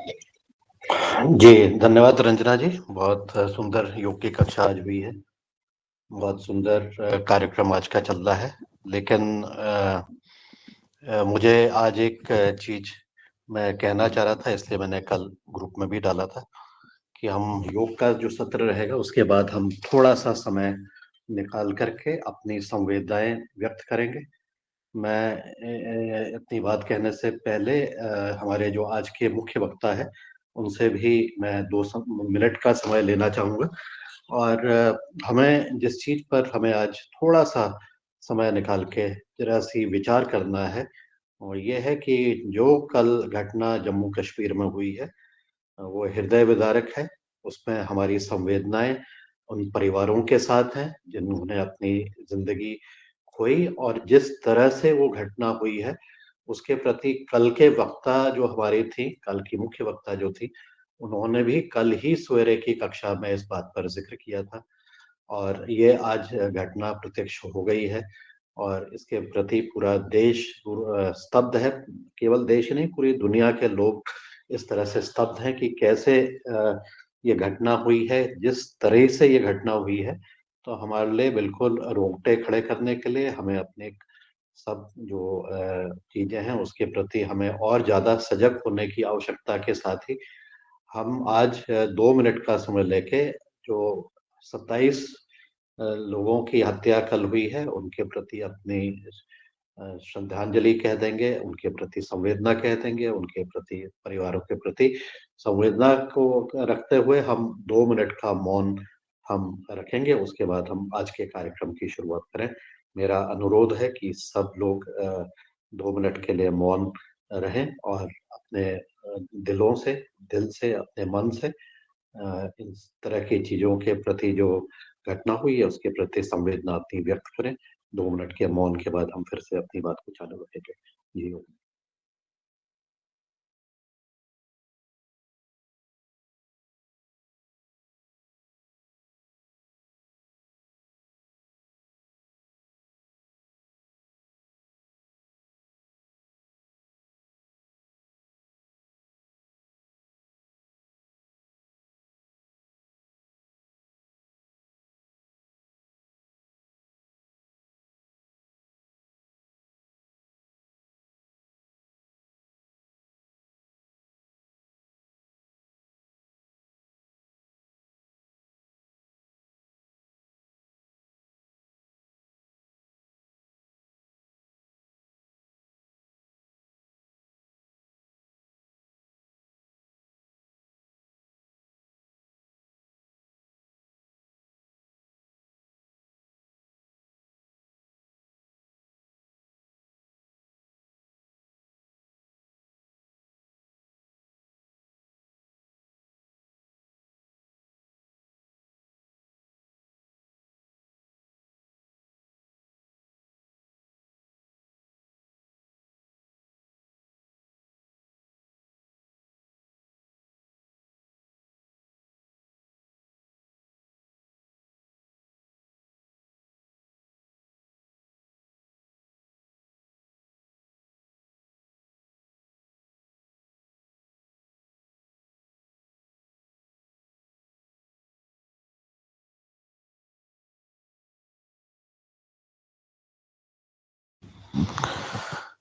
जी, धन्यवाद रंजना जी। बहुत सुंदर योग की कक्षा आज हुई है। बहुत सुंदर कार्यक्रम आज का चल रहा है। लेकिन मुझे आज एक चीज़ मैं कहना चाह रहा था, इसलिए मैंने कल ग्रुप में भी डाला था कि हम योग का जो सत्र रहेगा, उसके बाद हम थोड़ा-सा समय निकाल कर के अपनी संवेदनाएँ व्यक्त करेंगे। मैं इतनी बात कहने से पहले हमारे जो आज के मुख्य वक्ता हैं, उनसे भी मैं 2 मिनट का समय लेना चाहूँगा और हमें जिस चीज़ पर हमें आज थोड़ा-सा समय निकाल के ज़रा-सी विचार करना है, और ये है कि जो कल घटना जम्मू कश्मीर में हुई है, वो हृदय विदारक है। उसमें हमारी संवेदनाएँ उन परिवारों के साथ हैं, जिन्होंने अपनी ज़िंदगी खोई, और जिस तरह से वो घटना हुई है, उसके प्रति कल के वक्ता जो हमारी थी, कल की मुख्य वक्ता जो थी, उन्होंने भी कल ही सवेरे की कक्षा में इस बात पर ज़िक्र किया था और ये आज घटना प्रत्यक्ष हो गई है और इसके प्रति पूरा देश स्तब्ध है। केवल देश ही नहीं, पूरी दुनिया के लोग इस तरह से स्तब्ध हैं कि कैसे ये घटना हुई है, जिस तरह से ये घटना हुई है, तो हमारे लिए बिल्कुल रोंगटे खड़े करने के लिए हमें अपने सब जो चीज़ें हैं, उसके प्रति हमें और ज़्यादा सजग होने की आवश्यकता के साथ ही हम आज 2 मिनट का समय लेके जो 27 लोगों की हत्या कल हुई है, उनके प्रति अपनी श्रद्धांजलि कह देंगे, उनके प्रति संवेदना कह देंगे, उनके प्रति परिवारों के प्रति संवेदना को रखते हुए हम 2 मिनट का मौन हम रखेंगे, उसके बाद हम आज के कार्यक्रम की शुरुआत करें। मेरा अनुरोध है कि सब लोग 2 मिनट के लिए मौन रहें और अपने दिल से, अपने मन से इस तरह की चीज़ों के प्रति जो घटना हुई है, उसके प्रति संवेदना अपनी व्यक्त करें। 2 मिनट के मौन के बाद हम फिर से अपनी बात को चालू रखेंगे। जी।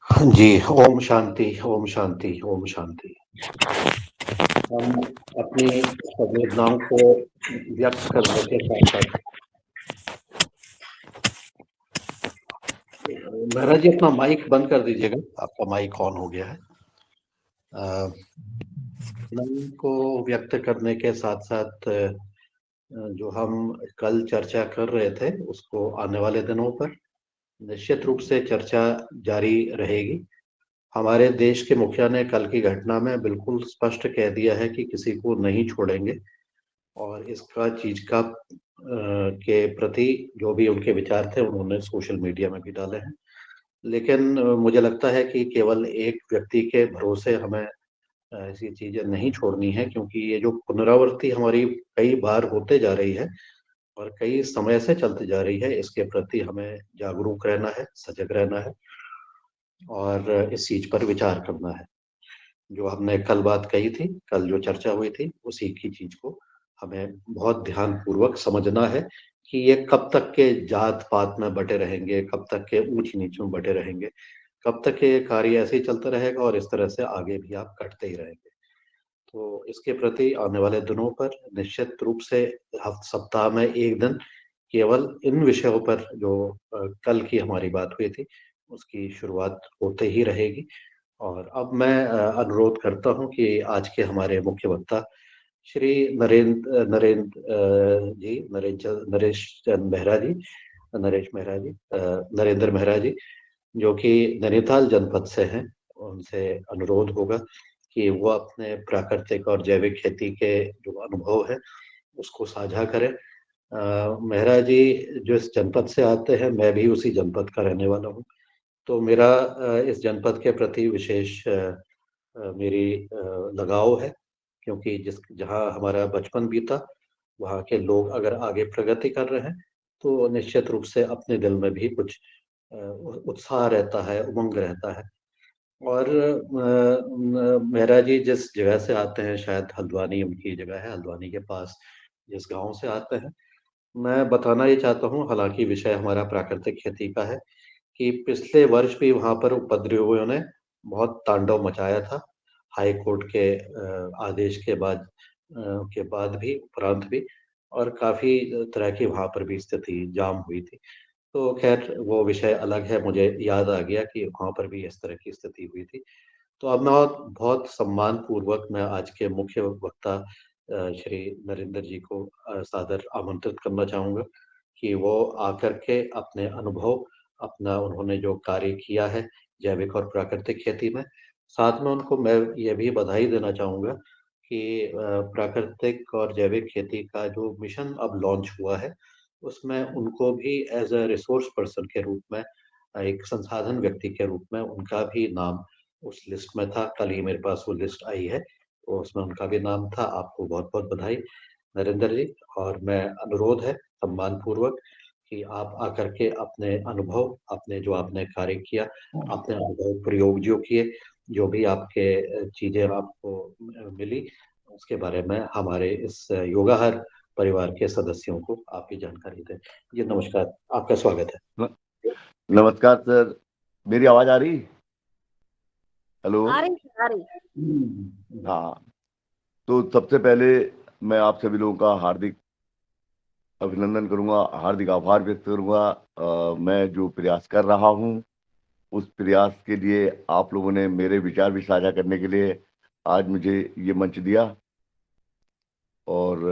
हाँ जी, ओम शांति, ओम शांति, ओम शांति। हम अपनी संवेदनाओं को व्यक्त करने के साथ-साथ महाराज जी अपना माइक बंद कर दीजिएगा, आपका माइक ऑन हो गया है। अ, मन को व्यक्त करने के साथ-साथ जो हम कल चर्चा कर रहे थे, उसको आने वाले दिनों पर निश्चित रूप से चर्चा जारी रहेगी। हमारे देश के मुखिया ने कल की घटना में बिल्कुल स्पष्ट कह दिया है कि किसी को नहीं छोड़ेंगे और इसका चीज़ का के प्रति जो भी उनके विचार थे, उन्होंने सोशल मीडिया में भी डाले हैं। लेकिन मुझे लगता है कि केवल एक व्यक्ति के भरोसे हमें ऐसी चीज़ें नहीं छोड़नी है, क्योंकि ये जो पुनरावृत्ति हमारी कई बार होते जा रही है और कई समय से चलती जा रही है, इसके प्रति हमें जागरूक रहना है, सजग रहना है और इस चीज़ पर विचार करना है। जो हमने कल बात कही थी, कल जो चर्चा हुई थी, उसी की चीज़ को हमें बहुत ध्यानपूर्वक समझना है कि ये कब तक के जात-पात में बँटे रहेंगे, कब तक के ऊँच-नीच में बँटे रहेंगे, कब तक ये कार्य ऐसे ही चलता रहेगा और इस तरह से आगे भी आप करते ही रहेंगे। तो इसके प्रति आने वाले दिनों पर निश्चित रूप से सप्ताह में 1 दिन केवल इन विषयों पर जो कल की हमारी बात हुई थी, उसकी शुरुआत होते ही रहेगी। और अब मैं अनुरोध करता हूँ कि आज के हमारे मुख्य वक्ता श्री नरेश चंद मेहरा जी, नरेश मेहरा जी, नरेंद्र मेहरा जी, जो कि नैनीताल जनपद से हैं। उनसे अनुरोध होगा कि वो अपने प्राकृतिक और जैविक खेती के जो अनुभव है, उसको साझा करें। मेहरा जी जिस जनपद से आते हैं, मैं भी उसी जनपद का रहने वाला हूँ। तो मेरा इस जनपद के प्रति विशेष मेरी लगाव है, क्योंकि जिस जहाँ हमारा बचपन बीता, वहाँ के लोग अगर आगे प्रगति कर रहे हैं, तो निश्चित रूप से अपने दिल में भी कुछ उत्साह रहता है, उमंग रहता है। और मेहरा जी जिस जगह से आते हैं, शायद हल्द्वानी उनकी जगह है, हल्द्वानी के पास जिस गाँव से आते हैं, मैं बताना ये चाहता हूँ, हालाँकि विषय हमारा प्राकृतिक खेती का है, कि पिछले वर्ष भी वहाँ पर उपद्रवियों ने बहुत तांडव मचाया था। हाई कोर्ट के आदेश के बाद भी, उपरांत भी, और काफ़ी तरह की वहाँ पर भी स्थिति जाम हुई थी। तो ख़ैर वो विषय अलग है, मुझे याद आ गया कि वहाँ पर भी इस तरह की स्थिति हुई थी। तो अब मैं बहुत बहुत सम्मानपूर्वक मैं आज के मुख्य वक्ता श्री नरेंद्र जी को सादर आमंत्रित करना चाहूँगा कि वो आकर के अपने अनुभव, अपना उन्होंने जो कार्य किया है जैविक और प्राकृतिक खेती में, साथ में उनको मैं ये भी बधाई देना चाहूँगा कि प्राकृतिक और जैविक खेती का जो मिशन अब लॉन्च हुआ है, उसमें उनको भी एज़ अ रिसोर्स पर्सन के रूप में, एक संसाधन व्यक्ति के रूप में उनका भी नाम उस लिस्ट में था। कल ही मेरे पास वो लिस्ट आई है, तो उसमें उनका भी नाम था। आपको बहुत-बहुत बधाई नरेंद्र जी। और मैं अनुरोध है सम्मानपूर्वक कि आप आकर के अपने अनुभव, अपने जो आपने कार्य किया, अपने अनुभव प्रयोग जो किए, जो भी आपके चीज़ें आपको मिली, उसके बारे में हमारे इस योगाहर परिवार के सदस्यों को आप भी जानकारी दें। जी नमस्कार, आपका स्वागत है। न- नमस्कार सर। मेरी आवाज आ रही? हेलो। आ रही है, आ रही। हाँ, तो सबसे पहले मैं आप सभी लोगों का हार्दिक अभिनंदन करूंगा, हार्दिक आभार व्यक्त करूंगा। मैं जो प्रयास कर रहा हूं, उस प्रयास के लिए आप लोगों ने मेरे विचार भी साझा करने के लिए आज मुझे ये मंच दिया। और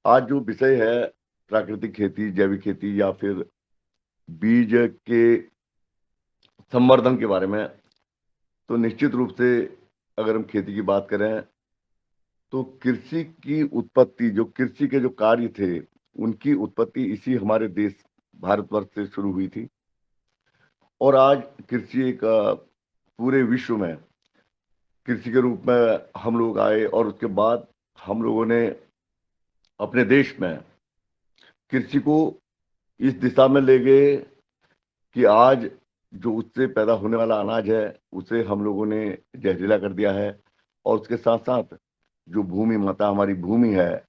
आज जो विषय है प्राकृतिक खेती, जैविक खेती या फिर बीज के संवर्धन के बारे में, तो निश्चित रूप से अगर हम खेती की बात करें तो कृषि की उत्पत्ति, जो कृषि के जो कार्य थे, उनकी उत्पत्ति इसी हमारे देश भारतवर्ष से शुरू हुई थी। और आज कृषि एक पूरे विश्व में कृषि के रूप में हम लोग आए, और उसके बाद हम लोगों ने अपने देश में कृषि को इस दिशा में ले गए कि आज जो उससे पैदा होने वाला अनाज है, उसे हम लोगों ने जहरीला कर दिया है। और उसके साथ साथ जो भूमि माता हमारी भूमि है,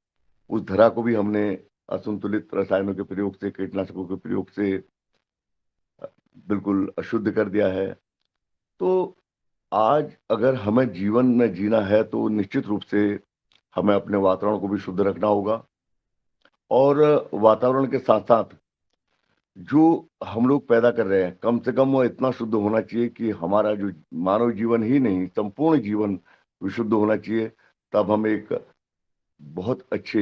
उस धरा को भी हमने असंतुलित रसायनों के प्रयोग से, कीटनाशकों के प्रयोग से बिल्कुल अशुद्ध कर दिया है। तो आज अगर हमें जीवन में जीना है तो निश्चित रूप से हमें अपने वातावरण को भी शुद्ध रखना होगा। और वातावरण के साथ साथ जो हम लोग पैदा कर रहे हैं, कम से कम वो इतना शुद्ध होना चाहिए कि हमारा जो मानव जीवन ही नहीं, संपूर्ण जीवन विशुद्ध होना चाहिए। तब हम एक बहुत अच्छे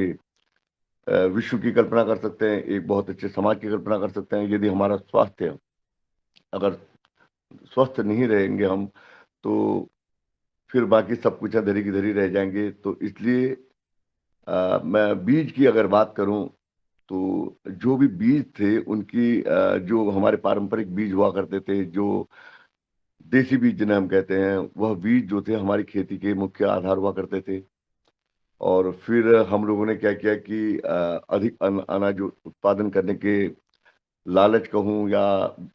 विश्व की कल्पना कर सकते हैं, एक बहुत अच्छे समाज की कल्पना कर सकते हैं। यदि हमारा स्वास्थ्य अगर स्वस्थ नहीं रहेंगे हम, तो फिर बाकी सब कुछ अधरी की धरी रह जाएंगे। तो इसलिए मैं बीज की अगर बात करूं, तो जो भी बीज थे उनकी जो हमारे पारंपरिक बीज हुआ करते थे, जो देसी बीज जिन्हें हम कहते हैं, वह बीज जो थे हमारी खेती के मुख्य आधार हुआ करते थे। और फिर हम लोगों ने क्या किया कि अधिक अनाज उत्पादन करने के लालच कहूँ या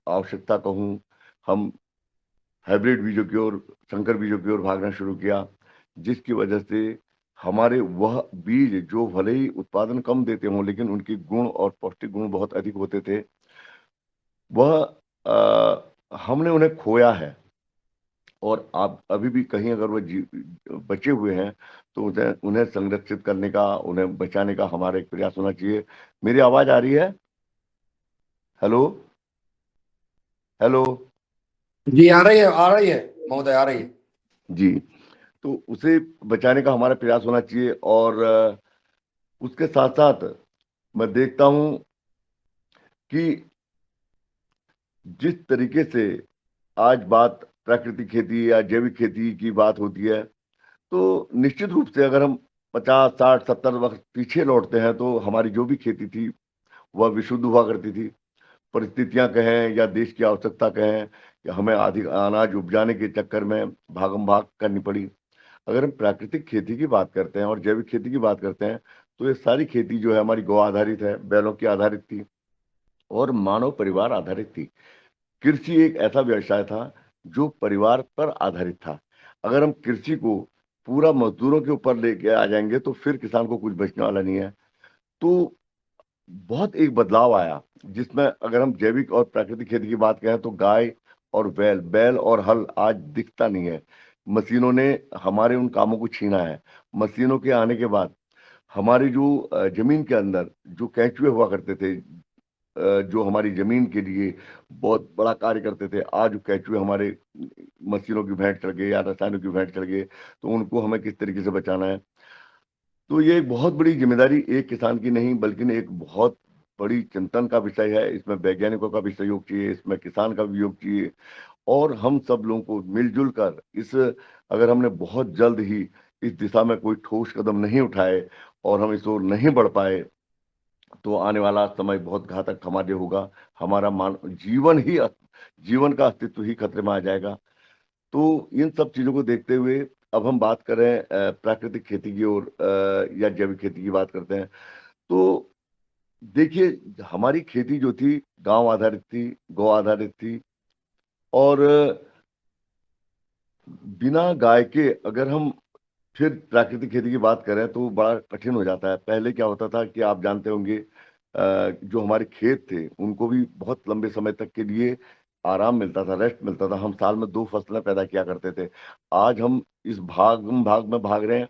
आवश्यकता कहूँ, हम हाइब्रिड बीजों की ओर, संकर बीजों की ओर भागना शुरू किया, जिसकी वजह से हमारे वह बीज जो भले ही उत्पादन कम देते हों लेकिन उनके गुण और पौष्टिक गुण बहुत अधिक होते थे, वह हमने उन्हें खोया है। और आप अभी भी कहीं अगर वो बचे हुए हैं तो उन्हें उन्हें संरक्षित करने का, उन्हें बचाने का हमारा एक प्रयास होना चाहिए। मेरी आवाज आ रही है? Hello, hello. जी आ रही है महोदय, आ रही है। जी, तो उसे बचाने का हमारा प्रयास होना चाहिए। और उसके साथ साथ मैं देखता हूं कि जिस तरीके से आज बात प्राकृतिक खेती या जैविक खेती की बात होती है, तो निश्चित रूप से अगर हम 50, 60, 70 वर्ष पीछे लौटते हैं तो हमारी जो भी खेती थी वह विशुद्ध हुआ करती थी। परिस्थितियां कहें या देश की आवश्यकता कहें कि हमें अधिक अनाज उपजाने के चक्कर में भागम भाग करनी पड़ी। अगर हम प्राकृतिक खेती की बात करते हैं और जैविक खेती की बात करते हैं, तो ये सारी खेती जो है हमारी गौ आधारित है, बैलों की आधारित थी और मानव परिवार आधारित थी। कृषि एक ऐसा व्यवसाय था जो परिवार पर आधारित था। अगर हम कृषि को पूरा मजदूरों के ऊपर लेके आ जाएंगे तो फिर किसान को कुछ बचने वाला नहीं है। तो बहुत एक बदलाव आया, जिसमें अगर हम जैविक और प्राकृतिक खेती की बात करें तो गाय और बैल, बैल और हल आज दिखता नहीं है। मशीनों ने हमारे उन कामों को छीना है। मशीनों के आने के बाद हमारी जो जमीन के अंदर जो केंचुए हुआ करते थे, जो हमारी जमीन के लिए बहुत बड़ा कार्य करते थे, आज केंचुए हमारे मशीनों की भेंट चढ़ गए या रसायनों की भेंट चढ़ गए। तो उनको हमें किस तरीके से बचाना है? तो ये एक बहुत बड़ी जिम्मेदारी एक किसान की नहीं बल्कि एक बहुत बड़ी चिंतन का विषय है। इसमें वैज्ञानिकों का भी सहयोग चाहिए, इसमें किसान का भी सहयोग चाहिए। और हम सब लोगों को मिलजुल कर इस, अगर हमने बहुत जल्द ही इस दिशा में कोई ठोस कदम नहीं उठाए और हम इस ओर नहीं बढ़ पाए, तो आने वाला समय बहुत घातक हमारे लिए होगा। हमारा मान जीवन का अस्तित्व ही खतरे में आ जाएगा। तो इन सब चीजों को देखते हुए अब हम बात करें प्राकृतिक खेती की ओर या जैविक खेती की बात करते हैं। तो देखिए, हमारी खेती जो थी गांव आधारित थी, गौ आधारित थी। और बिना गाय के अगर हम फिर प्राकृतिक खेती की बात करें तो बड़ा कठिन हो जाता है। पहले क्या होता था कि आप जानते होंगे, जो हमारे खेत थे उनको भी बहुत लंबे समय तक के लिए आराम मिलता था, रेस्ट मिलता था। हम साल में 2 फसलें पैदा किया करते थे। आज हम इस भाग भाग में भाग रहे हैं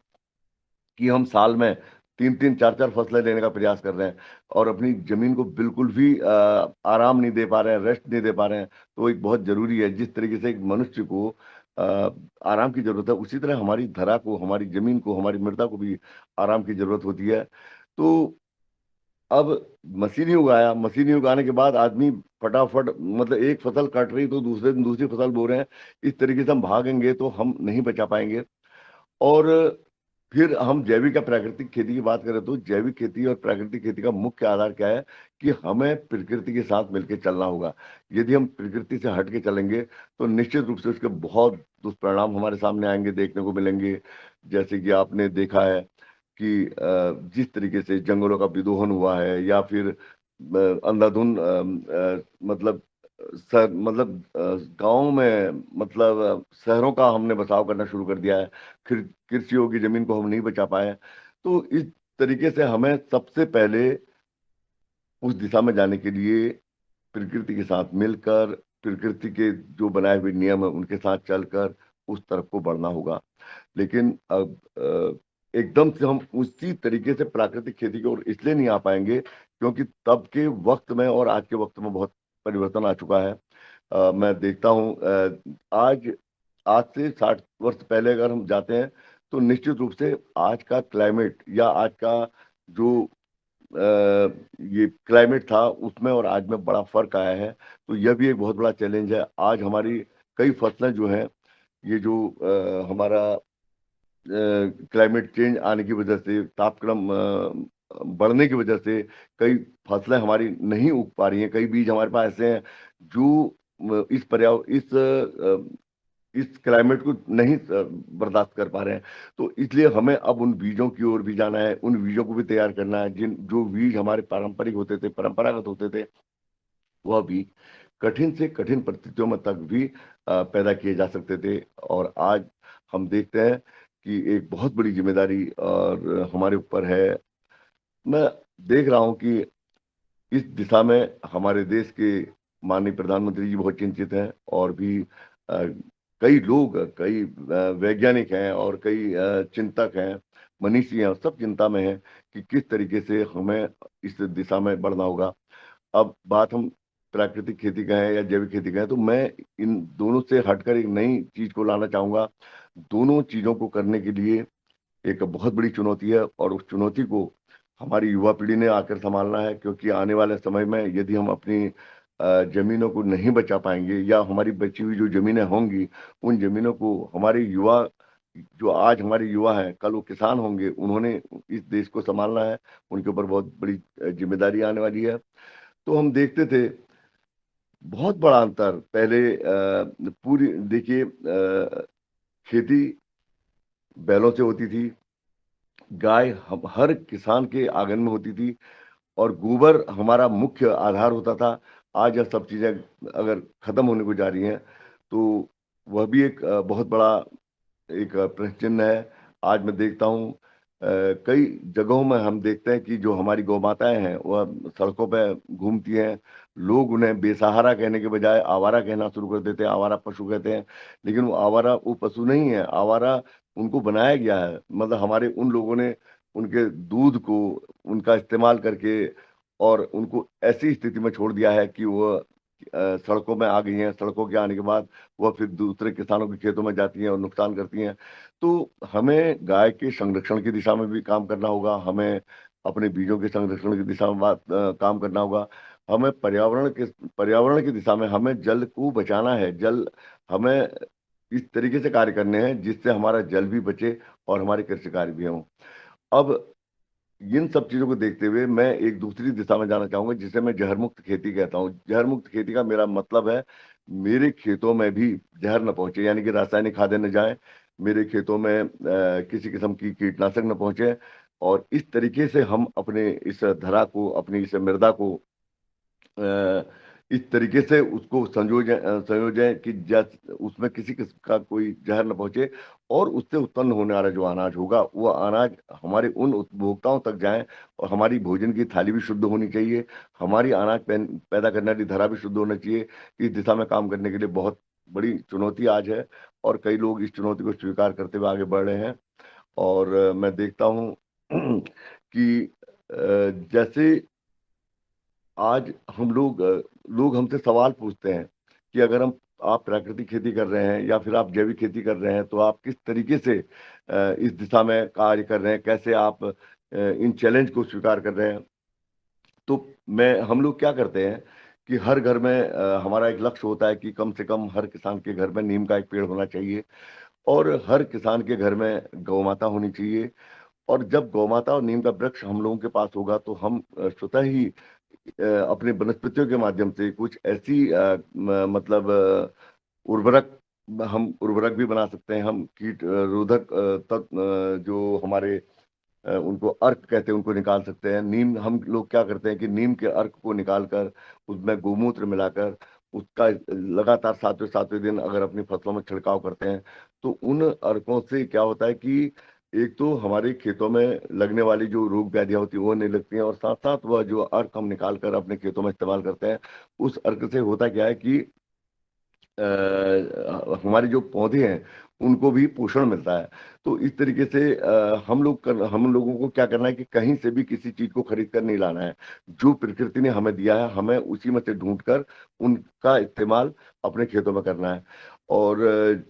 कि हम साल में 3 3 4 4 फसलें लेने का प्रयास कर रहे हैं और अपनी जमीन को बिल्कुल भी आराम नहीं दे पा रहे हैं, रेस्ट नहीं दे पा रहे हैं। तो एक बहुत जरूरी है, जिस तरीके से एक मनुष्य को अ, आराम की जरूरत है, उसी तरह हमारी धरा को, हमारी जमीन को, हमारी मृदा को भी आराम की जरूरत होती है। तो अब मशीन ही उगाया, मशीन ही उगाने के बाद आदमी फटाफट, मतलब एक फसल कट रही तो दूसरे दिन दूसरी फसल बो रहे हैं। इस तरीके से हम भागेंगे तो हम नहीं बचा पाएंगे। और फिर हम जैविक या प्राकृतिक खेती की बात करें तो जैविक खेती और प्राकृतिक खेती का मुख्य आधार क्या है कि हमें प्रकृति के साथ मिलकर चलना होगा। यदि हम प्रकृति से हट के चलेंगे तो निश्चित रूप से उसके बहुत दुष्परिणाम हमारे सामने आएंगे, देखने को मिलेंगे। जैसे कि आपने देखा है कि जिस तरीके से जंगलों का विदोहन हुआ है या फिर अंधाधुंध मतलब गांव में, मतलब शहरों का हमने बसाव करना शुरू कर दिया है। फिर कृषियों की जमीन को हम नहीं बचा पाए। तो इस तरीके से हमें सबसे पहले उस दिशा में जाने के लिए प्रकृति के साथ मिलकर, प्रकृति के जो बनाए हुए नियम है उनके साथ चलकर उस तरफ को बढ़ना होगा। लेकिन अब एकदम से हम उसी तरीके से प्राकृतिक खेती की ओर इसलिए नहीं आ पाएंगे क्योंकि तब के वक्त में और आज के वक्त में बहुत परिवर्तन आ चुका है। मैं देखता हूँ आज आज से 60 वर्ष पहले अगर हम जाते हैं तो निश्चित रूप से आज का क्लाइमेट या आज का जो ये क्लाइमेट था उसमें और आज में बड़ा फर्क आया है। तो यह भी एक बहुत बड़ा चैलेंज है। आज हमारी कई फसलें जो हैं, ये जो हमारा क्लाइमेट चेंज आने की वजह से, तापक्रम बढ़ने की वजह से कई फसलें हमारी नहीं उग पा रही हैं। कई बीज हमारे पास ऐसे हैं जो इस क्लाइमेट को नहीं बर्दाश्त कर पा रहे हैं। तो इसलिए हमें अब उन बीजों की ओर भी जाना है, उन बीजों को भी तैयार करना है जिन जो बीज हमारे पारंपरिक होते थे, परंपरागत होते थे, वह भी कठिन से कठिन परिस्थितियों में तक भी पैदा किए जा सकते थे। और आज हम देखते हैं कि एक बहुत बड़ी जिम्मेदारी और हमारे ऊपर है। मैं देख रहा हूं कि इस दिशा में हमारे देश के माननीय प्रधानमंत्री जी बहुत चिंतित हैं, और भी कई लोग, कई वैज्ञानिक हैं और कई चिंतक हैं, मनीषी हैं, सब चिंता में हैं कि किस तरीके से हमें इस दिशा में बढ़ना होगा। अब बात हम प्राकृतिक खेती का है या जैविक खेती का है, तो मैं इन दोनों से हटकर एक नई चीज को लाना चाहूंगा। दोनों चीजों को करने के लिए एक बहुत बड़ी चुनौती है, और उस चुनौती को हमारी युवा पीढ़ी ने आकर संभालना है, क्योंकि आने वाले समय में यदि हम अपनी जमीनों को नहीं बचा पाएंगे, या हमारी बची हुई जो जमीनें होंगी, उन जमीनों को हमारे युवा, जो आज हमारे युवा हैं, कल वो किसान होंगे, उन्होंने इस देश को संभालना है। उनके ऊपर बहुत बड़ी जिम्मेदारी आने वाली है। तो हम देखते थे बहुत बड़ा अंतर पहले, पूरी देखिए, खेती बैलों से होती थी, गाय हम हर किसान के आंगन में होती थी, और गोबर हमारा मुख्य आधार होता था। आज यह सब चीजें अगर खत्म होने को जा रही हैं, तो वह भी एक बहुत बड़ा एक प्रश्न चिन्ह है। आज मैं देखता हूँ कई जगहों में हम देखते हैं कि जो हमारी गौ माताएं हैं वह सड़कों पे घूमती हैं। लोग उन्हें बेसहारा कहने के बजाय आवारा कहना शुरू कर देते हैं, आवारा पशु कहते हैं। लेकिन वो आवारा वो पशु नहीं है, आवारा उनको बनाया गया है। मतलब हमारे उन लोगों ने उनके दूध को, उनका इस्तेमाल करके, और उनको ऐसी स्थिति में छोड़ दिया है कि वो सड़कों में आ गई हैं। सड़कों के आने के बाद वह फिर दूसरे किसानों के खेतों में जाती हैं और नुकसान करती हैं। तो हमें गाय के संरक्षण की दिशा में भी काम करना होगा, हमें अपने बीजों के संरक्षण की दिशा में काम करना होगा। हमें पर्यावरण की दिशा में हमें जल को बचाना है। जल हमें इस तरीके से कार्य करने हैं जिससे हमारा जल भी बचे और हमारे कृषि कार्य भी हों। अब इन सब चीजों को देखते हुए मैं एक दूसरी दिशा में जाना चाहूंगा, जिसे मैं जहर मुक्त खेती कहता हूँ। जहर मुक्त खेती का मेरा मतलब है मेरे खेतों में भी जहर न पहुंचे, यानी कि रासायनिक खादें न जाएं मेरे खेतों में, किसी किस्म की कीटनाशक न पहुंचे। और इस तरीके से हम अपने इस धरा को, अपनी इस मृदा को इस तरीके से उसको संयोजें कि उसमें किसी किस्म का कोई जहर न पहुंचे, और उससे उत्पन्न होने वाला जो अनाज होगा वो अनाज हमारे उन उपभोक्ताओं तक जाए, और हमारी भोजन की थाली भी शुद्ध होनी चाहिए, हमारी अनाज पैदा करने वाली धरा भी शुद्ध होना चाहिए। इस दिशा में काम करने के लिए बहुत बड़ी चुनौती आज है, और कई लोग इस चुनौती को स्वीकार करते हुए आगे बढ़ रहे हैं। और मैं देखता हूँ कि जैसे आज हम लोग हमसे सवाल पूछते हैं कि अगर आप प्राकृतिक खेती कर रहे हैं या फिर आप जैविक खेती कर रहे हैं, तो आप किस तरीके से इस दिशा में कार्य कर रहे हैं, कैसे आप इन चैलेंज को स्वीकार कर रहे हैं। तो हम लोग क्या करते हैं कि हर घर में हमारा एक लक्ष्य होता है कि कम से कम हर किसान के घर में नीम का एक पेड़ होना चाहिए, और हर किसान के घर में गौ माता होनी चाहिए। और जब गौ माता और नीम का वृक्ष हम लोगों के पास होगा, तो हम स्वतः ही अपने वनस्पतियों के माध्यम से कुछ ऐसी मतलब उर्वरक, हम उर्वरक भी बना सकते हैं। हम कीट रोधक तत्व, जो हमारे उनको अर्क कहते हैं, उनको निकाल सकते हैं। नीम, हम लोग क्या करते हैं कि नीम के अर्क को निकाल कर उसमें गोमूत्र मिलाकर उसका लगातार 7वें दिन अगर अपनी फसलों में छिड़काव करते हैं, तो उन अर्कों से क्या होता है कि एक तो हमारे खेतों में लगने वाली जो रोग व्याधियां होती है वो नहीं लगती हैं, और साथ साथ वह जो अर्क हम निकाल कर अपने खेतों में इस्तेमाल करते हैं, उस अर्क से होता क्या है कि हमारे जो पौधे हैं उनको भी पोषण मिलता है। तो इस तरीके से हम लोगों को क्या करना है कि कहीं से भी किसी चीज को खरीद कर नहीं लाना है। जो प्रकृति ने हमें दिया है, हमें उसी में से ढूंढ कर उनका इस्तेमाल अपने खेतों में करना है। और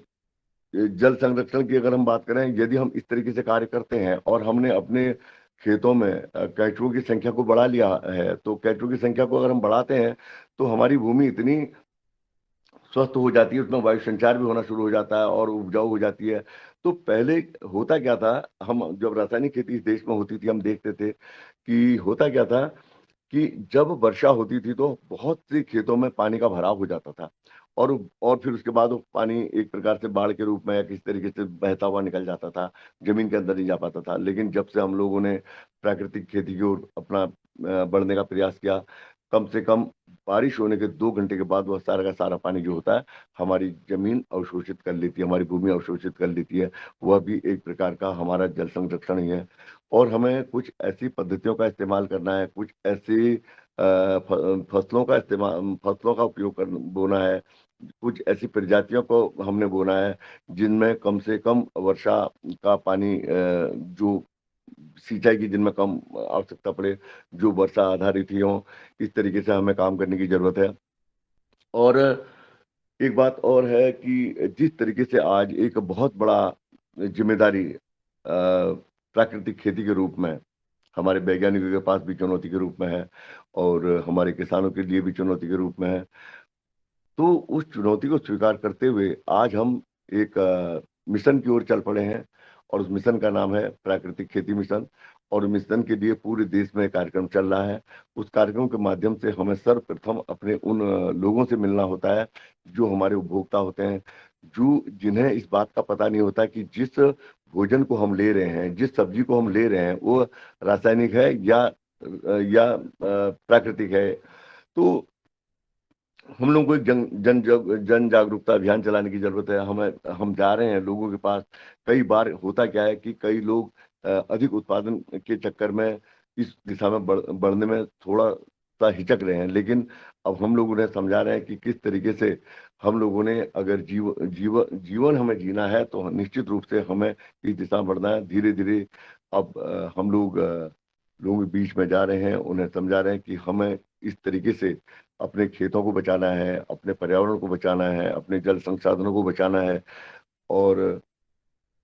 जल संरक्षण की अगर हम बात करें, यदि हम इस तरीके से कार्य करते हैं और हमने अपने खेतों में केंचुओं की संख्या को बढ़ा लिया है, तो केंचुओं की संख्या को अगर हम बढ़ाते हैं, तो हमारी भूमि इतनी स्वस्थ हो जाती है, उसमें वायु संचार भी होना शुरू हो जाता है और उपजाऊ हो जाती है। तो पहले होता क्या था, हम जब रासायनिक खेती इस देश में होती थी, हम देखते थे कि होता क्या था कि जब वर्षा होती थी तो बहुत से खेतों में पानी का भराव हो जाता था, और फिर उसके बाद वो पानी एक प्रकार से बाढ़ के रूप में या किसी तरीके से बहता हुआ निकल जाता था, जमीन के अंदर नहीं जा पाता था। लेकिन जब से हम लोगों ने प्राकृतिक खेती की ओर अपना बढ़ने का प्रयास किया, कम से कम बारिश होने के 2 घंटे के बाद वह सारा का सारा पानी जो होता है हमारी जमीन अवशोषित कर लेती है, हमारी भूमि अवशोषित कर लेती है। वह भी एक प्रकार का हमारा जल संरक्षण ही है। और हमें कुछ ऐसी पद्धतियों का इस्तेमाल करना है, कुछ ऐसी फसलों का उपयोग कर बोना है, कुछ ऐसी प्रजातियों को हमने बोना है जिनमें कम से कम वर्षा का पानी जो सिंचाई की जिनमें कम आवश्यकता पड़े, जो वर्षा आधारित ही हो, इस तरीके से हमें काम करने की जरूरत है। और एक बात और है कि जिस तरीके से आज एक बहुत बड़ा जिम्मेदारी प्राकृतिक खेती के रूप में हमारे वैज्ञानिकों के पास भी चुनौती के रूप में है और हमारे किसानों के लिए भी चुनौती के रूप में है, तो उस चुनौती को स्वीकार करते हुए आज हम एक मिशन की ओर चल पड़े हैं और उस मिशन का नाम है प्राकृतिक खेती मिशन। और मिशन के लिए पूरे देश में कार्यक्रम चल रहा है। उस कार्यक्रम के माध्यम से हमें सर्वप्रथम अपने उन लोगों से मिलना होता है जो हमारे उपभोक्ता होते हैं, जो जिन्हें इस बात का पता नहीं होता कि जिस भोजन को हम ले रहे हैं, जिस सब्जी को हम ले रहे हैं, वो रासायनिक है या प्राकृतिक है। तो हम लोगों को एक जन जागरूकता अभियान चलाने की जरूरत है। हम जा रहे हैं लोगों के पास। कई बार होता क्या है कि कई लोग अधिक उत्पादन के चक्कर में इस दिशा में बढ़ने में थोड़ा सा हिचक रहे हैं, लेकिन अब हम लोग उन्हें समझा रहे हैं कि किस तरीके से हम लोगों ने अगर जीवन हमें जीना है तो निश्चित रूप से हमें इस दिशा में बढ़ना है। धीरे धीरे अब हम लोग लोगों के बीच में जा रहे हैं, उन्हें समझा रहे हैं कि हमें इस तरीके से अपने खेतों को बचाना है, अपने पर्यावरण को बचाना है, अपने जल संसाधनों को बचाना है। और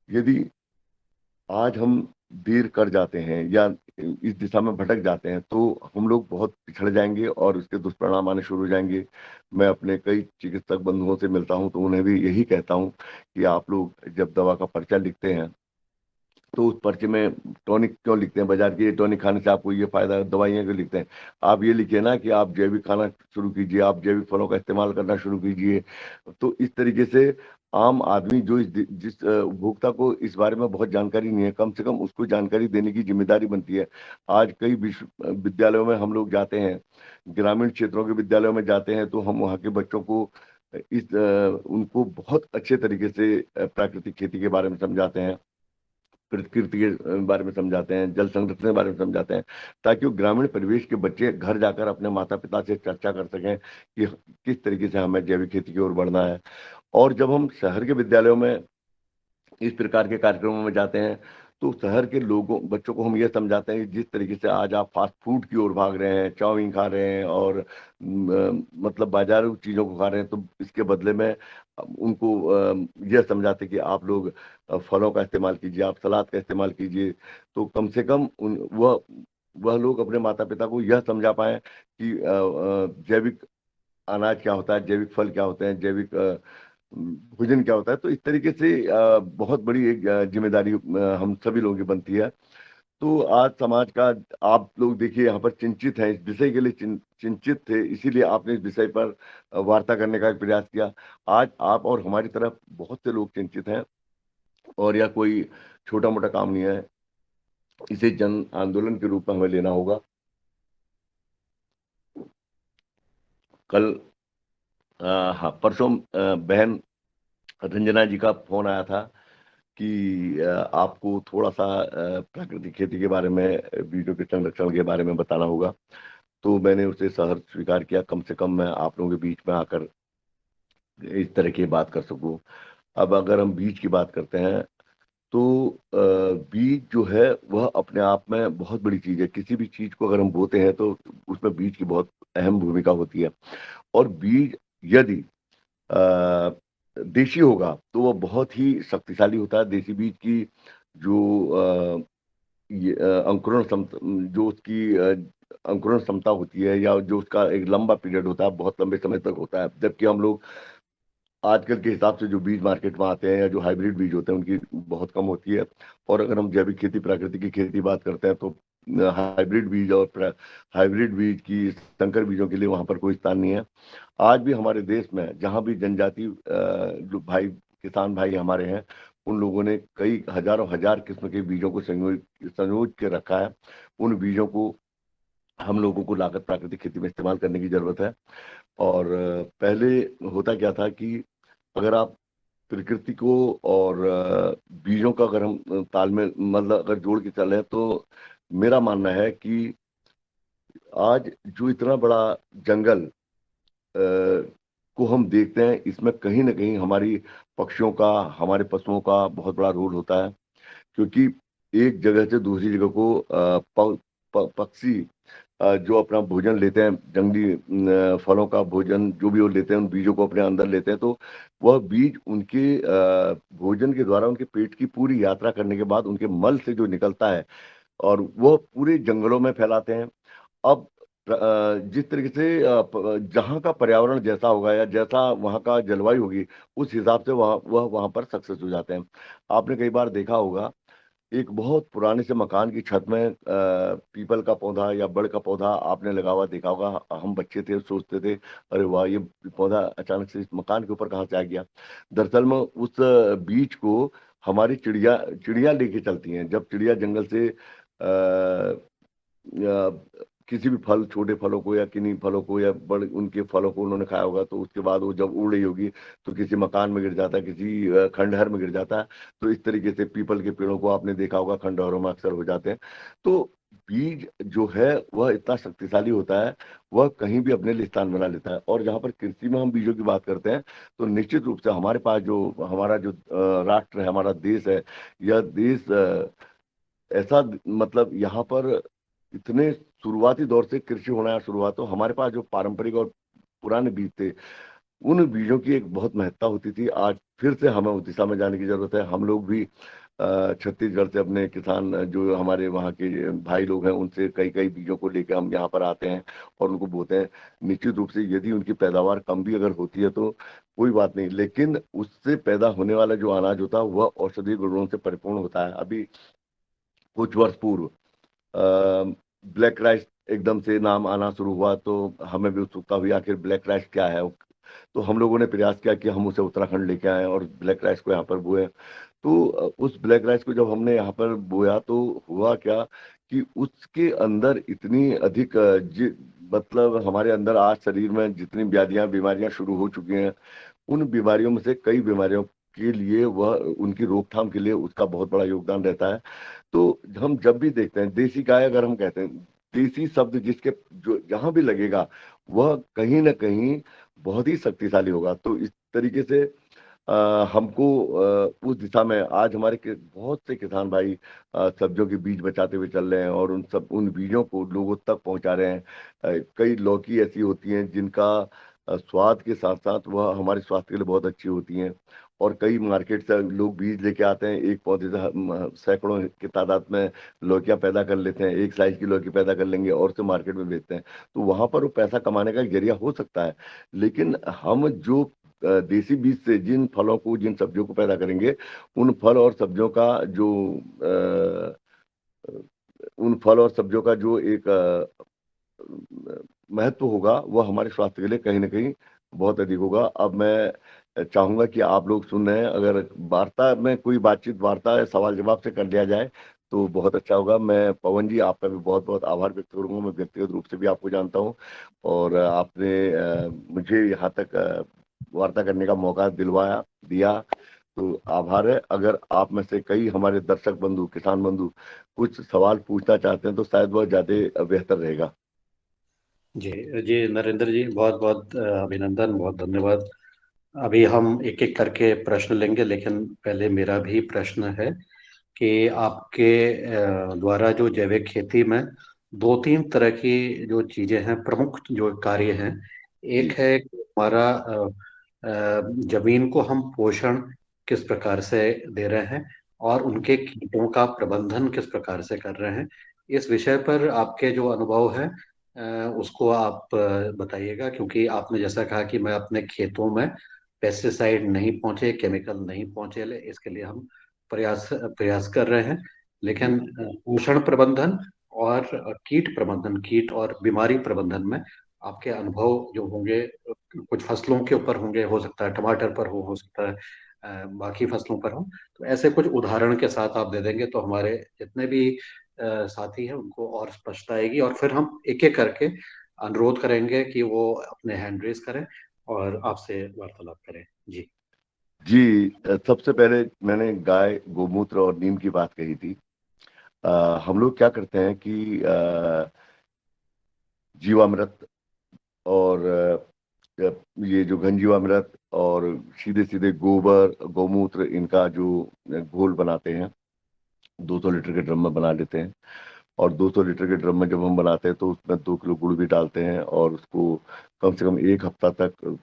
यदि आज हम देर कर जाते हैं या इस दिशा में भटक जाते हैं तो हम लोग बहुत पिछड़ जाएंगे और उसके दुष्परिणाम आने शुरू हो जाएंगे। मैं अपने कई चिकित्सक बंधुओं से मिलता हूं तो उन्हें भी यही कहता हूं कि आप लोग जब दवा का पर्चा लिखते हैं तो उस पर्चे में टॉनिक क्यों लिखते हैं बाजार की, ये टॉनिक खाने से आपको ये फायदा है, दवाइयाँ क्यों लिखते हैं? आप ये लिखिए ना कि आप जैविक खाना शुरू कीजिए, आप जैविक फलों का इस्तेमाल करना शुरू कीजिए। तो इस तरीके से आम आदमी जो जिस उपभोक्ता को इस बारे में बहुत जानकारी नहीं है, कम से कम उसको जानकारी देने की जिम्मेदारी बनती है। आज कई विद्यालयों में हम लोग जाते हैं, ग्रामीण क्षेत्रों के विद्यालयों में जाते हैं, तो हम वहाँ के बच्चों को उनको बहुत अच्छे तरीके से प्राकृतिक खेती के बारे में समझाते हैं, प्रकृति के बारे में समझाते हैं, जल संरक्षण के बारे में समझाते हैं, ताकि वो ग्रामीण परिवेश के बच्चे घर जाकर अपने माता पिता से चर्चा कर सकें कि किस तरीके से हमें जैविक खेती की ओर बढ़ना है। और जब हम शहर के विद्यालयों में इस प्रकार के कार्यक्रमों में जाते हैं तो शहर के लोगों बच्चों को हम ये समझाते हैं कि जिस तरीके से आज आप फास्ट फूड की ओर भाग रहे हैं, चाउमीन खा रहे हैं और मतलब बाजारू चीज़ों को खा रहे हैं, तो इसके बदले में उनको यह समझाते कि आप लोग फलों का इस्तेमाल कीजिए, आप सलाद का इस्तेमाल कीजिए। तो कम से कम वह लोग अपने माता पिता को यह समझा पाए कि जैविक अनाज क्या होता है, जैविक फल क्या होते हैं, जैविक भोजन क्या होता है। तो इस तरीके से बहुत बड़ी एक जिम्मेदारी हम सभी लोगों की बनती है। तो आज समाज का आप लोग देखिए यहाँ पर चिंतित हैं, इस विषय के लिए चिंतित थे, इसीलिए आपने इस विषय पर वार्ता करने का एक प्रयास किया। आज आप और हमारी तरफ बहुत से लोग चिंतित हैं और यह कोई छोटा मोटा काम नहीं है, इसे जन आंदोलन के रूप में हमें लेना होगा। कल हाँ परसों बहन रंजना जी का फोन आया था कि आपको थोड़ा सा प्राकृतिक खेती के बारे में, बीजों के संरक्षण के बारे में बताना होगा। तो मैंने उसे सहर्ष स्वीकार किया, कम से कम मैं आप लोगों के बीच में आकर इस तरह की बात कर सकूं। अब अगर हम बीज की बात करते हैं तो बीज जो है वह अपने आप में बहुत बड़ी चीज है। किसी भी चीज को अगर हम बोते हैं तो उसमें बीज की बहुत अहम भूमिका होती है। और बीज यदि अ, देशी होगा तो वो बहुत ही शक्तिशाली होता है। देशी बीज की जो अंकुरण क्षमता, जो उसकी अंकुरण क्षमता होती है या जो उसका एक लंबा पीरियड होता है, बहुत लंबे समय तक होता है। जबकि हम लोग आजकल के हिसाब से जो बीज मार्केट में आते हैं या जो हाइब्रिड बीज होते हैं उनकी बहुत कम होती है। और अगर हम जैविक खेती प्राकृतिक की खेती बात करते हैं तो हाइब्रिड बीज और हाइब्रिड बीज की संकर बीजों के लिए वहां पर कोई स्थान नहीं है। आज भी हमारे देश में जहां भी जनजाति जो भाई किसान भाई हमारे हैं, उन लोगों ने कई हजारों हजार किस्म के बीजों को संयोज के रखा है। उन बीजों को हम लोगों को लागत प्राकृतिक खेती में इस्तेमाल करने की जरूरत है। और पहले होता क्या था कि अगर आप प्रकृति को और बीजों का अगर हम तालमेल मतलब अगर जोड़ के चले तो मेरा मानना है कि आज जो इतना बड़ा जंगल को हम देखते हैं, इसमें कहीं ना कहीं हमारी पक्षियों का, हमारे पशुओं का बहुत बड़ा रोल होता है। क्योंकि एक जगह से दूसरी जगह को पक्षी जो अपना भोजन लेते हैं, जंगली फलों का भोजन जो भी वो लेते हैं, उन बीजों को अपने अंदर लेते हैं, तो वह बीज उनके भोजन के द्वारा उनके पेट की पूरी यात्रा करने के बाद उनके मल से जो निकलता है और वह पूरे जंगलों में फैलाते हैं। अब जिस तरीके से जहाँ का पर्यावरण जैसा होगा या जैसा वहाँ का जलवायु होगी, उस हिसाब से वह वहाँ पर सक्सेस हो जाते हैं। आपने कई बार देखा होगा, एक बहुत पुराने से मकान की छत में पीपल का पौधा या बड़ का पौधा आपने लगा हुआ देखा होगा। हम बच्चे थे, सोचते थे अरे वाह, ये पौधा अचानक से इस मकान के ऊपर कहाँ से आ गया। दरअसल में उस बीज को हमारी चिड़िया चिड़िया लेके चलती हैं। जब चिड़िया जंगल से या किसी भी फल, छोटे फलों को या किन्हीं फलों को या बड़े उनके फलों को उन्होंने खाया होगा, तो उसके बाद वो जब उड़ रही होगी तो किसी मकान में गिर जाता है, किसी खंडहर में गिर जाता है। तो इस तरीके से पीपल के पेड़ों को आपने देखा होगा, खंडहरों में अक्सर हो जाते हैं। तो बीज जो है वह इतना शक्तिशाली होता है, वह कहीं भी अपने लिए स्थान बना लेता है। और जहाँ पर कृषि में हम बीजों की बात करते हैं, तो निश्चित रूप से हमारे पास जो हमारा जो राष्ट्र है, हमारा देश है, यह देश ऐसा मतलब यहाँ पर इतने शुरुआती दौर से कृषि होना शुरुआत हो, हमारे पास जो पारंपरिक और पुराने बीज थे, उन बीजों की एक बहुत महत्ता होती थी। आज फिर से हमें उस दिशा में जाने की जरूरत है। हम लोग भी छत्तीसगढ़ से अपने किसान जो हमारे वहाँ के भाई लोग हैं, उनसे कई कई बीजों को लेकर हम यहाँ पर आते हैं और उनको बोते हैं। निश्चित रूप से यदि उनकी पैदावार कम भी अगर होती है तो कोई बात नहीं, लेकिन उससे पैदा होने वाला जो अनाज होता है वह औषधीय गुणों से परिपूर्ण होता है। अभी कुछ वर्ष पूर्व ब्लैक राइस एकदम से नाम आना शुरू हुआ, तो हमें भी उत्सुकता हुई आखिर ब्लैक राइस क्या है। तो हम लोगों ने प्रयास किया कि हम उसे उत्तराखंड लेके आए और ब्लैक राइस को यहाँ पर बोए। तो उस ब्लैक राइस को जब हमने यहाँ पर बोया तो हुआ क्या कि उसके अंदर इतनी अधिक मतलब हमारे अंदर आज शरीर में जितनी व्याधियां बीमारियां शुरू हो चुकी हैं, उन बीमारियों में से कई बीमारियों के लिए वह उनकी रोकथाम के लिए उसका बहुत बड़ा योगदान रहता है। तो हम जब भी देखते हैं देसी गाय, अगर हम कहते हैं, देसी शब्द जिसके जो जहां भी लगेगा वह कहीं ना कहीं बहुत ही शक्तिशाली होगा। तो इस तरीके से हमको उस दिशा में आज हमारे बहुत से किसान भाई सब्जियों के बीज बचाते हुए चल रहे हैं और उन बीजों को लोगों तक पहुंचा रहे हैं। कई लौकी ऐसी होती हैं जिनका स्वाद के साथ साथ वह हमारे स्वास्थ्य के लिए बहुत अच्छी होती हैं। और कई मार्केट से लोग बीज लेके आते हैं, एक पौधे से सैकड़ों की तादाद में लौकियां पैदा कर लेते हैं, एक साइज की लौकी पैदा कर लेंगे और उसे मार्केट में बेचते हैं। तो वहां पर वो पैसा कमाने का एक जरिया हो सकता है। लेकिन हम जो देसी बीज से जिन फलों को, जिन सब्जियों को पैदा करेंगे, उन फल और सब्जियों का जो उन फल और सब्जियों का जो एक महत्व होगा वह हमारे स्वास्थ्य के लिए कहीं ना कहीं बहुत अधिक होगा। अब मैं चाहूंगा कि आप लोग सुन रहे हैं, अगर वार्ता में कोई बातचीत, वार्ता या सवाल जवाब से कर लिया जाए तो बहुत अच्छा होगा। मैं पवन जी आपका भी बहुत बहुत आभार व्यक्त करूंगा। मैं व्यक्तिगत रूप से भी आपको जानता हूं और आपने मुझे यहाँ तक वार्ता करने का मौका दिलवाया दिया, तो आभार है। अगर आप में से कई हमारे दर्शक बंधु, किसान बंधु कुछ सवाल पूछना चाहते हैं तो शायद वह ज्यादा बेहतर रहेगा। जी जी नरेंद्र जी, बहुत बहुत अभिनंदन, बहुत धन्यवाद। अभी हम एक एक करके प्रश्न लेंगे, लेकिन पहले मेरा भी प्रश्न है कि आपके द्वारा जो जैविक खेती में दो तीन तरह की जो चीजें हैं, प्रमुख जो कार्य हैं, एक जी है कि हमारा जमीन को हम पोषण किस प्रकार से दे रहे हैं और उनके कीटों का प्रबंधन किस प्रकार से कर रहे हैं। इस विषय पर आपके जो अनुभव है उसको आप बताइएगा, क्योंकि आपने जैसा कहा कि मैं अपने खेतों में पेस्टिसाइड नहीं पहुंचे, केमिकल नहीं पहुंचे, इसके लिए हम प्रयास प्रयास कर रहे हैं। जी लेकिन पोषण प्रबंधन और कीट प्रबंधन, कीट और बीमारी प्रबंधन में आपके अनुभव जो होंगे, कुछ फसलों के ऊपर होंगे, हो सकता है टमाटर पर हो सकता है बाकी फसलों पर हो, तो ऐसे कुछ उदाहरण के साथ आप दे देंगे तो हमारे जितने भी साथी है उनको और स्पष्टता आएगी, और फिर हम एक एक करके अनुरोध करेंगे कि वो अपने हैंड रेज करें और आपसे वार्तालाप करें। जी जी, सबसे पहले मैंने गाय, गोमूत्र और नीम की बात कही थी। हम लोग क्या करते हैं कि जीवामृत और ये जो घन जीवामृत और सीधे सीधे गोबर, गौमूत्र, इनका जो घोल बनाते हैं, 200 लीटर के ड्रम में बना लेते हैं। और 200 लीटर के ड्रम में जब हम बनाते हैं तो उसमें 2 किलो गुड़ भी डालते हैं और उसको कम से कम 1 हफ्ता तक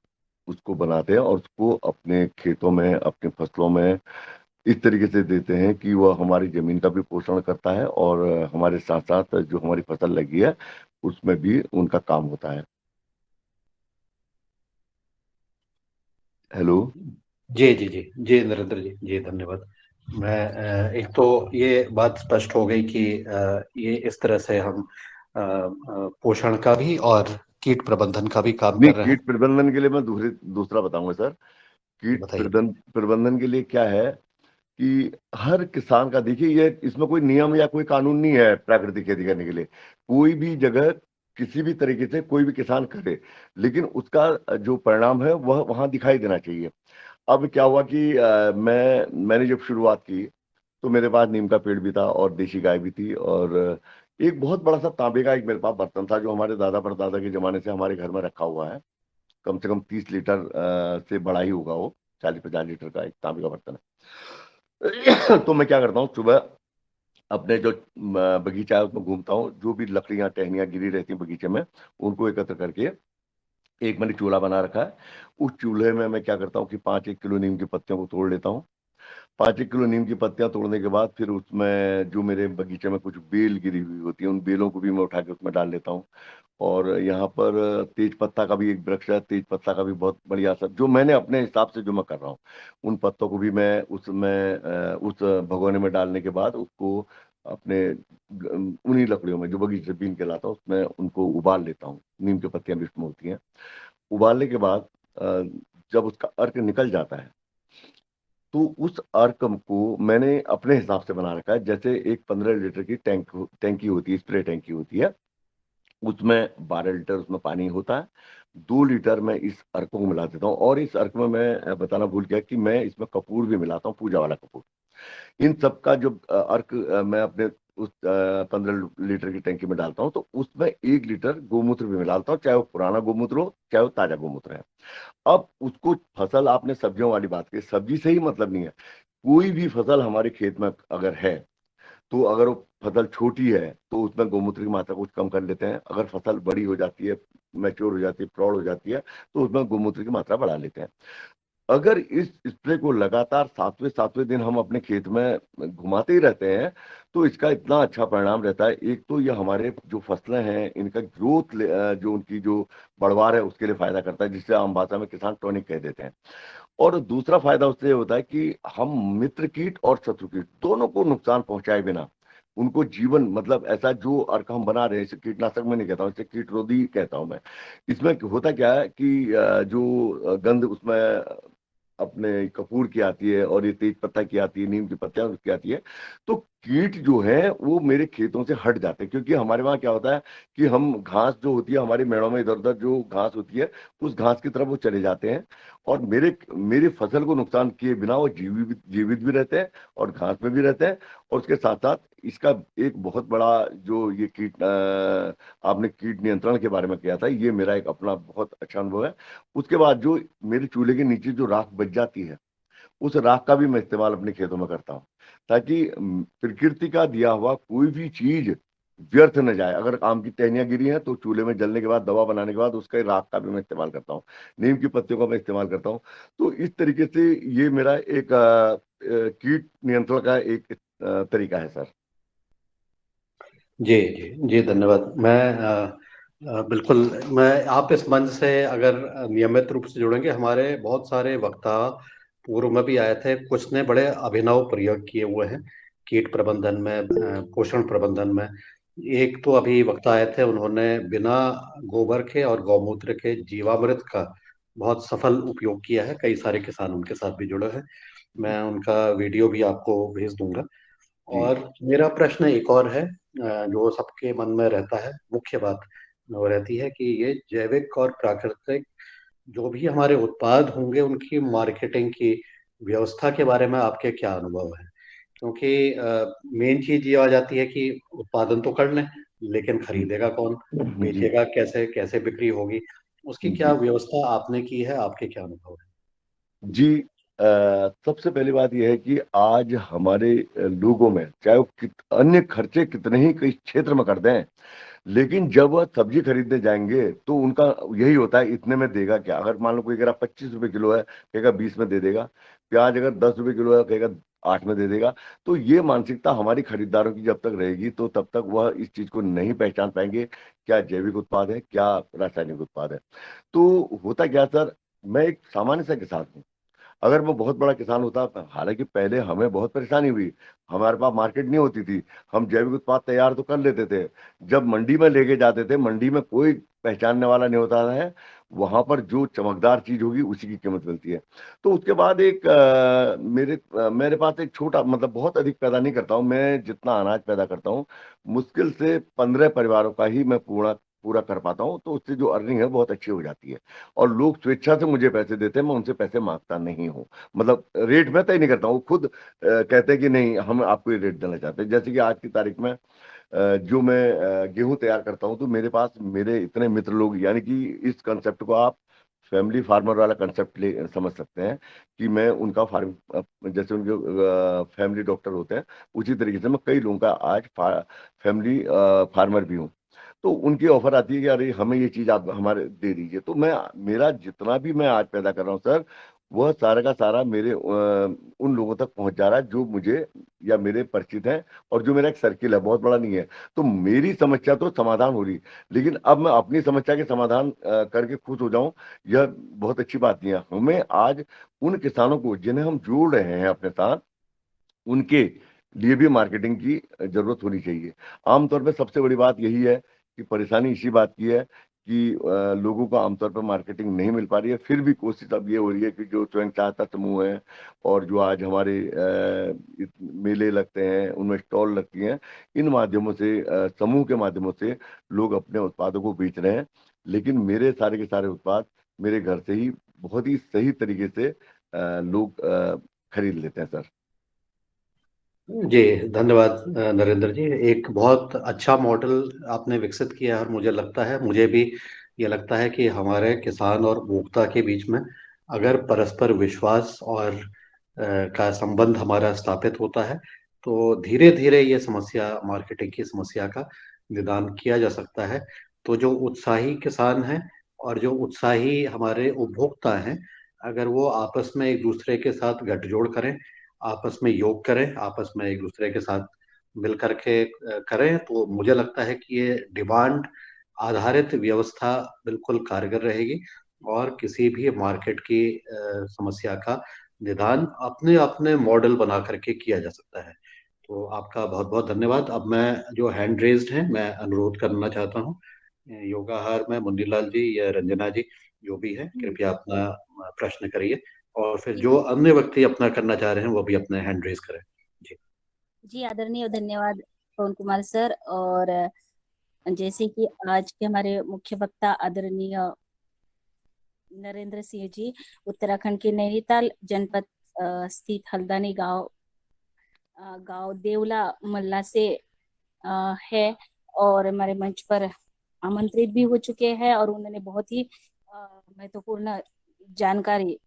उसको बनाते हैं और उसको अपने खेतों में, अपनी फसलों में इस तरीके से देते हैं कि वह हमारी जमीन का भी पोषण करता है और हमारे साथ साथ जो हमारी फसल लगी है उसमें भी उनका काम होता है। हेलो। जी जी जी जी नरेंद्र जी, जी धन्यवाद। मैं एक तो ये बात स्पष्ट हो गई कि ये इस तरह से हम पोषण का भी और कीट प्रबंधन का भी काम नहीं, कर रहे हैं। कीट प्रबंधन के लिए मैं दूसरा बताऊंगा सर। कीट बताइए। प्रबंधन के लिए क्या है कि हर किसान का, देखिए, ये इसमें कोई नियम या कोई कानून नहीं है प्राकृतिक खेती करने के लिए। कोई भी जगह किसी भी तरीके से कोई भी किसान करे, लेकिन उसका जो परिणाम है वह वहां दिखाई देना चाहिए। अब क्या हुआ कि मैंने जब शुरुआत की तो मेरे पास नीम का पेड़ भी था और देशी गाय भी थी और एक बहुत बड़ा सा तांबे का एक मेरे पास बर्तन था जो हमारे दादा परदादा के जमाने से हमारे घर में रखा हुआ है। कम से कम 30 लीटर से बड़ा ही होगा वो, 40-50 लीटर का एक तांबे का बर्तन है। तो मैं क्या करता हूँ, सुबह अपने जो बगीचा है उसमें घूमता हूँ, जो भी लकड़ियां टहनियां गिरी रहती हैं बगीचे में उनको एकत्र करके एक मैंने चूल्हा बना रखा है। उस चूल्हे में मैं क्या करता हूँ कि 5-1 किलो नीम की पत्तियों को तोड़ लेता हूँ। 5-1 किलो नीम की पत्तियां तोड़ने के बाद फिर उसमें जो मेरे बगीचे में कुछ बेल गिरी हुई होती है उन बेलों को भी मैं उठा के उसमें डाल लेता हूँ। और यहाँ पर तेज पत्ता का भी एक वृक्ष है, तेज पत्ता का भी बहुत बढ़िया असर, जो मैंने अपने हिसाब से जो मैं कर रहा हूँ, उन पत्तों को भी मैं उस भगोने में डालने के बाद उसको अपने उन्हीं लकड़ियों में जो बगीचे से बीन के लाता हूँ उसमें उनको उबाल लेता हूँ। नीम की पत्तियां भी उसमें होती हैं। उबालने के बाद जब उसका अर्क निकल जाता है तो उस अर्क को मैंने अपने हिसाब से बना रखा है। जैसे एक 15 लीटर की टैंकी होती है, स्प्रे टैंकी होती है, उसमें 12 लीटर उसमें पानी होता है। 2 लीटर में इस अर्क को मिला देता हूँ और इस अर्क में मैं बताना भूल गया कि मैं इसमें कपूर भी मिलाता हूँ, पूजा वाला कपूर। इन सब का जो अर्क मैं अपने उस 15 लीटर की टैंकी में डालता हूँ तो उसमें 1 लीटर गोमूत्र भी मिलाता हूँ, चाहे वो पुराना गोमूत्र हो चाहे वो ताजा गोमूत्र है। अब उसको, फसल आपने सब्जियों वाली बात की, सब्जी से ही मतलब नहीं है, कोई भी फसल हमारे खेत में अगर है तो अगर वो फसल छोटी है तो उसमें गोमूत्र की मात्रा कुछ कम कर लेते हैं। अगर फसल बड़ी हो जाती है, मैच्योर हो जाती है, प्रौढ़ हो जाती है, तो उसमें गोमूत्र की मात्रा बढ़ा लेते हैं। अगर इस स्प्रे को लगातार 7वें दिन हम अपने खेत में घुमाते ही रहते हैं तो इसका इतना अच्छा परिणाम रहता है। एक तो ये हमारे जो फसलें हैं इनका ग्रोथ, जो उनकी जो बढ़वार है उसके लिए फायदा करता है, जिससे आम भाषा में किसान टॉनिक कह देते हैं। और दूसरा फायदा उससे ये होता है कि हम मित्र कीट और शत्रु कीट दोनों को नुकसान पहुंचाए बिना उनको जीवन, मतलब ऐसा जो अर्क हम बना रहे हैं, इसे कीटनाशक में नहीं कहता हूँ, इसे कीटरोधी कहता हूँ मैं। इसमें होता क्या है कि जो गंध उसमें अपने कपूर की आती है और ये तेज पत्ता की आती है, नीम की पत्तियां की आती है, तो कीट जो है वो मेरे खेतों से हट जाते हैं। क्योंकि हमारे वहाँ क्या होता है कि हम घास जो होती है हमारी मेड़ों में, इधर उधर जो घास होती है उस घास की तरफ वो चले जाते हैं और मेरी फसल को नुकसान किए बिना वो जीवित भी रहते हैं और घास में भी रहते हैं। और उसके साथ साथ इसका एक बहुत बड़ा जो ये आपने कीट नियंत्रण के बारे में किया था, ये मेरा एक अपना बहुत अच्छा अनुभव है। उसके बाद जो मेरे चूल्हे के नीचे जो राख बच जाती है उस राख का भी मैं इस्तेमाल अपने खेतों में करता हूँ, ताकि प्रकृति का दिया हुआ कोई भी चीज व्यर्थ न जाए। अगर आम की टहनियां गिरी हैं तो चूल्हे में जलने के बाद, दवा बनाने के बाद, उसका राख का भी मैं इस्तेमाल करता हूँ। नीम की पत्तियों का मैं इस्तेमाल करता हूँ। तो इस तरीके से ये मेरा एक कीट नियंत्रण का एक तरीका है सर। जी जी जी धन्यवाद। मैं बिल्कुल, मैं आप इस मंच से अगर नियमित रूप से जुड़ेंगे, हमारे बहुत सारे वक्ता पूर्व में भी आए थे, कुछ ने बड़े अभिनव प्रयोग किए हुए हैं कीट प्रबंधन में, पोषण प्रबंधन में। एक तो अभी वक्ता आए थे, उन्होंने बिना गोबर के और गौमूत्र के जीवामृत का बहुत सफल उपयोग किया है। कई सारे किसान उनके साथ भी जुड़े हैं। जी। मैं उनका वीडियो भी आपको भेज दूंगा। जी। और मेरा प्रश्न एक और है, जो सबके मन में रहता है, मुख्य बात वो रहती है कि ये जैविक और प्राकृतिक जो भी हमारे उत्पाद होंगे उनकी मार्केटिंग की व्यवस्था के बारे में आपके क्या अनुभव है? क्योंकि मेन चीज ये आ जाती है कि उत्पादन तो कर लें, लेकिन खरीदेगा कौन, जी बेचेगा कैसे, कैसे बिक्री होगी, उसकी क्या जी व्यवस्था आपने की है, आपके क्या अनुभव है? जी सबसे पहली बात यह है कि आज हमारे लोगों में चाहे वो अन्य खर्चे कितने ही कई क्षेत्र में कर दें, लेकिन जब वह सब्जी खरीदने जाएंगे तो उनका यही होता है इतने में देगा क्या। अगर मान लो कोई अगर 25 रुपए किलो है, कहेगा 20 में दे देगा। प्याज अगर 10 रुपए किलो है, कहेगा 8 में दे देगा। तो ये मानसिकता हमारी खरीदारों की जब तक रहेगी तो तब तक वह इस चीज को नहीं पहचान पाएंगे, क्या जैविक उत्पाद है, क्या रासायनिक उत्पाद है। तो होता क्या सर, मैं एक सामान्य सा किसान हूँ। अगर मैं बहुत बड़ा किसान होता, हालांकि पहले हमें बहुत परेशानी हुई, हमारे पास मार्केट नहीं होती थी। हम जैविक उत्पाद तैयार तो कर लेते थे, जब मंडी में लेके जाते थे मंडी में कोई पहचानने वाला नहीं होता है। वहां पर जो चमकदार चीज होगी उसी की कीमत मिलती है। तो उसके बाद एक मेरे पास एक छोटा, मतलब बहुत अधिक पैदा नहीं करता हूँ मैं, जितना अनाज पैदा करता हूँ मुश्किल से 15 परिवारों का ही मैं पूरा पूरा कर पाता हूँ। तो उससे जो अर्निंग है बहुत अच्छी हो जाती है। और लोग स्वेच्छा से मुझे पैसे देते हैं, मैं उनसे पैसे मांगता नहीं हूँ। मतलब रेट मैं तय नहीं करता हूँ, खुद कहते हैं कि नहीं हम आपको ये रेट देना चाहते हैं। जैसे कि आज की तारीख में जो मैं गेहूं तैयार करता हूँ, तो मेरे पास मेरे इतने मित्र लोग, यानी कि इस कंसेप्ट को आप फैमिली फार्मर वाला कंसेप्ट ले समझ सकते हैं कि मैं उनका फार्म, जैसे उनके फैमिली डॉक्टर होते हैं, उसी तरीके से मैं कई लोगों का आज फैमिली फार्मर भी हूँ। तो उनकी ऑफर आती है कि अरे हमें ये चीज आप हमारे दे दीजिए। तो मैं, मेरा जितना भी मैं आज पैदा कर रहा हूँ सर, वह सारा का सारा मेरे उन लोगों तक पहुंच जा रहा है जो मुझे या मेरे परिचित हैं, और जो मेरा एक सर्किल है, बहुत बड़ा नहीं है। तो मेरी समस्या तो समाधान हो रही, लेकिन अब मैं अपनी समस्या के समाधान करके खुश हो जाऊं, यह बहुत अच्छी बात नहीं है। हमें आज उन किसानों को जिन्हें हम जोड़ रहे हैं अपने साथ, उनके लिए भी मार्केटिंग की जरूरत होनी चाहिए। आमतौर पे सबसे बड़ी बात यही है कि परेशानी इसी बात की है कि लोगों को आमतौर पर मार्केटिंग नहीं मिल पा रही है। फिर भी कोशिश अब ये हो रही है कि जो स्वयं सहायता समूह है, और जो आज हमारे मेले लगते हैं, उनमें स्टॉल लगती हैं, इन माध्यमों से, समूह के माध्यमों से लोग अपने उत्पादों को बेच रहे हैं। लेकिन मेरे सारे के सारे उत्पाद मेरे घर से ही बहुत ही सही तरीके से लोग खरीद लेते हैं सर। जी, धन्यवाद नरेंद्र जी। एक बहुत अच्छा मॉडल आपने विकसित किया है और मुझे लगता है, मुझे भी ये लगता है कि हमारे किसान और उपभोक्ता के बीच में अगर परस्पर विश्वास और का संबंध हमारा स्थापित होता है, तो धीरे धीरे ये समस्या, मार्केटिंग की समस्या का निदान किया जा सकता है। तो जो उत्साही किसान हैं और जो उत्साही हमारे उपभोक्ता हैं, अगर वो आपस में एक दूसरे के साथ गठजोड़ करें, आपस में योग करें, आपस में एक दूसरे के साथ मिल करके करें, तो मुझे लगता है कि ये डिमांड आधारित व्यवस्था बिल्कुल कारगर रहेगी और किसी भी मार्केट की समस्या का निदान अपने अपने मॉडल बना करके किया जा सकता है। तो आपका बहुत बहुत धन्यवाद। अब मैं, जो हैंड रेज्ड हैं, मैं अनुरोध करना चाहता हूँ, योगाहार में मुन्नीलाल जी या रंजना जी जो भी है, कृपया अपना प्रश्न करिए, और फिर जी जो अन्य व्यक्ति अपना करना चाह रहे हैं वो भी अपने हैंड रेज करें। जी। जी, आदरणीय धन्यवाद पवन कुमार सर। और जैसे कि आज के हमारे मुख्य वक्ता आदरणीय नरेंद्र सिंह जी, उत्तराखंड के नैनीताल जनपद स्थित हल्द्वानी गांव देवला मल्ला से है, और हमारे मंच पर आमंत्रित भी हो चुके हैं, और उन्होंने बहुत ही महत्वपूर्ण जानकारी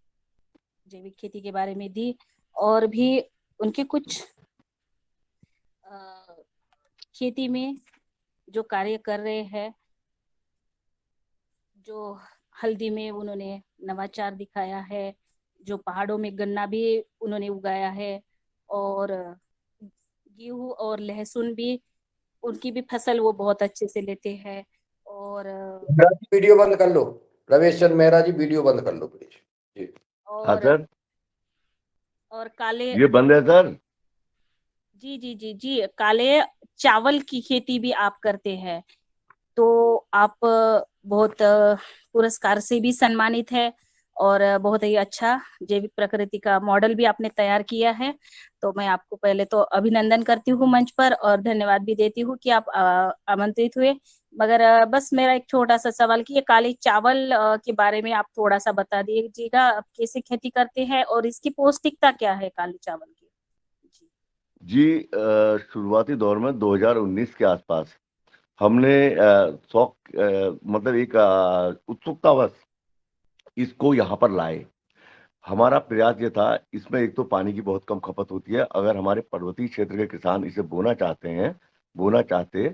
जैविक खेती के बारे में दी। और भी उनके कुछ अ, खेती में जो कार्य कर रहे हैं, जो हल्दी में उन्होंने नवाचार दिखाया है, जो पहाड़ों में गन्ना भी उन्होंने उगाया है, और गेहूं और लहसुन भी, उनकी भी फसल वो बहुत अच्छे से लेते हैं। और मेहरा जी वीडियो बंद कर लो, रमेश चंद मेहरा जी वीडियो बंद कर लो प्लीज जी। हाँ और सर, और काले, ये बंद है सर। जी जी जी जी, काले चावल की खेती भी आप करते हैं। तो आप बहुत पुरस्कार से भी सम्मानित है, और बहुत ही अच्छा जैविक प्रकृति का मॉडल भी आपने तैयार किया है। तो मैं आपको पहले तो अभिनंदन करती हूँ मंच पर, और धन्यवाद भी देती हूँ कि आप आमंत्रित हुए। मगर बस मेरा एक छोटा सा सवाल कि ये काले चावल के बारे में आप थोड़ा सा बता दीजिएगा, आप कैसे खेती करते हैं और इसकी पौष्टिकता क्या है काले चावल की। जी, शुरुआती दौर में 2019 के आसपास हमने शौक, मतलब एक उत्सुकतावश इसको यहाँ पर लाए। हमारा प्रयास ये था, इसमें एक तो पानी की बहुत कम खपत होती है। अगर हमारे पर्वतीय क्षेत्र के किसान इसे बोना चाहते,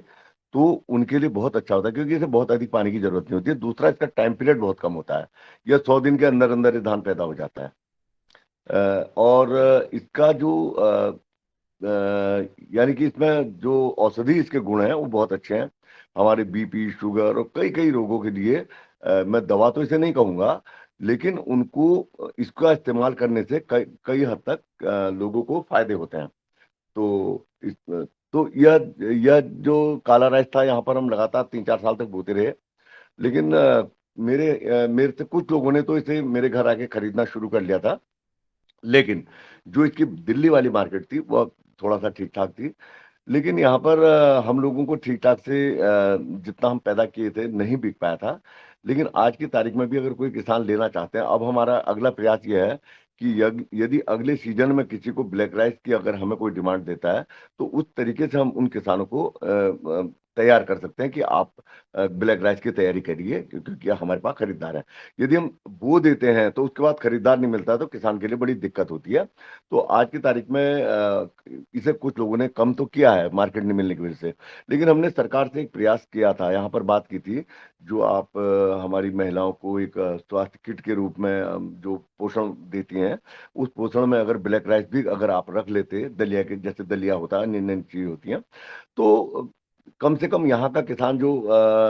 तो उनके लिए बहुत अच्छा होता है, क्योंकि इसे बहुत अधिक पानी की जरूरत नहीं होती है। दूसरा, इसका टाइम पीरियड बहुत कम होता है। यह 100 दिन के अंदर अंदर ये धान पैदा हो जाता है। और इसका जो अ, यानी कि इसमें जो औषधि इसके गुण हैं वो बहुत अच्छे हैं। हमारे बीपी, शुगर और कई कई रोगों के लिए, मैं दवा तो इसे नहीं कहूंगा, लेकिन उनको इसका इस्तेमाल करने से कई कई हद तक लोगों को फायदे होते हैं। तो तो यह जो काला राइस था, यहाँ पर हम लगातार 3-4 साल तक बोते रहे। लेकिन मेरे से कुछ लोगों ने तो इसे मेरे घर आके खरीदना शुरू कर लिया था। लेकिन जो इसकी दिल्ली वाली मार्केट थी, वह थोड़ा सा ठीक ठाक थी। लेकिन यहाँ पर हम लोगों को ठीक ठाक से जितना हम पैदा किए थे नहीं बिक पाया था। लेकिन आज की तारीख में भी अगर कोई किसान लेना चाहते हैं, अब हमारा अगला प्रयास ये है कि यदि अगले सीजन में किसी को ब्लैक राइस की अगर हमें कोई डिमांड देता है, तो उस तरीके से हम उन किसानों को तैयार कर सकते हैं कि आप ब्लैक राइस की तैयारी करिए, क्योंकि हमारे पास खरीदार है। यदि हम बो देते हैं तो उसके बाद खरीदार नहीं मिलता, तो किसान के लिए बड़ी दिक्कत होती है। तो आज की तारीख में इसे कुछ लोगों ने कम तो किया है मार्केट नहीं मिलने की वजह से। लेकिन हमने सरकार से एक प्रयास किया था, यहाँ पर बात की थी, जो आप हमारी महिलाओं को एक स्वास्थ्य किट के रूप में जो पोषण देती हैं, उस पोषण में अगर ब्लैक राइस भी अगर आप रख लेते, दलिया के जैसे दलिया होता है, नई चीजें होती हैं, तो कम से कम यहाँ का किसान जो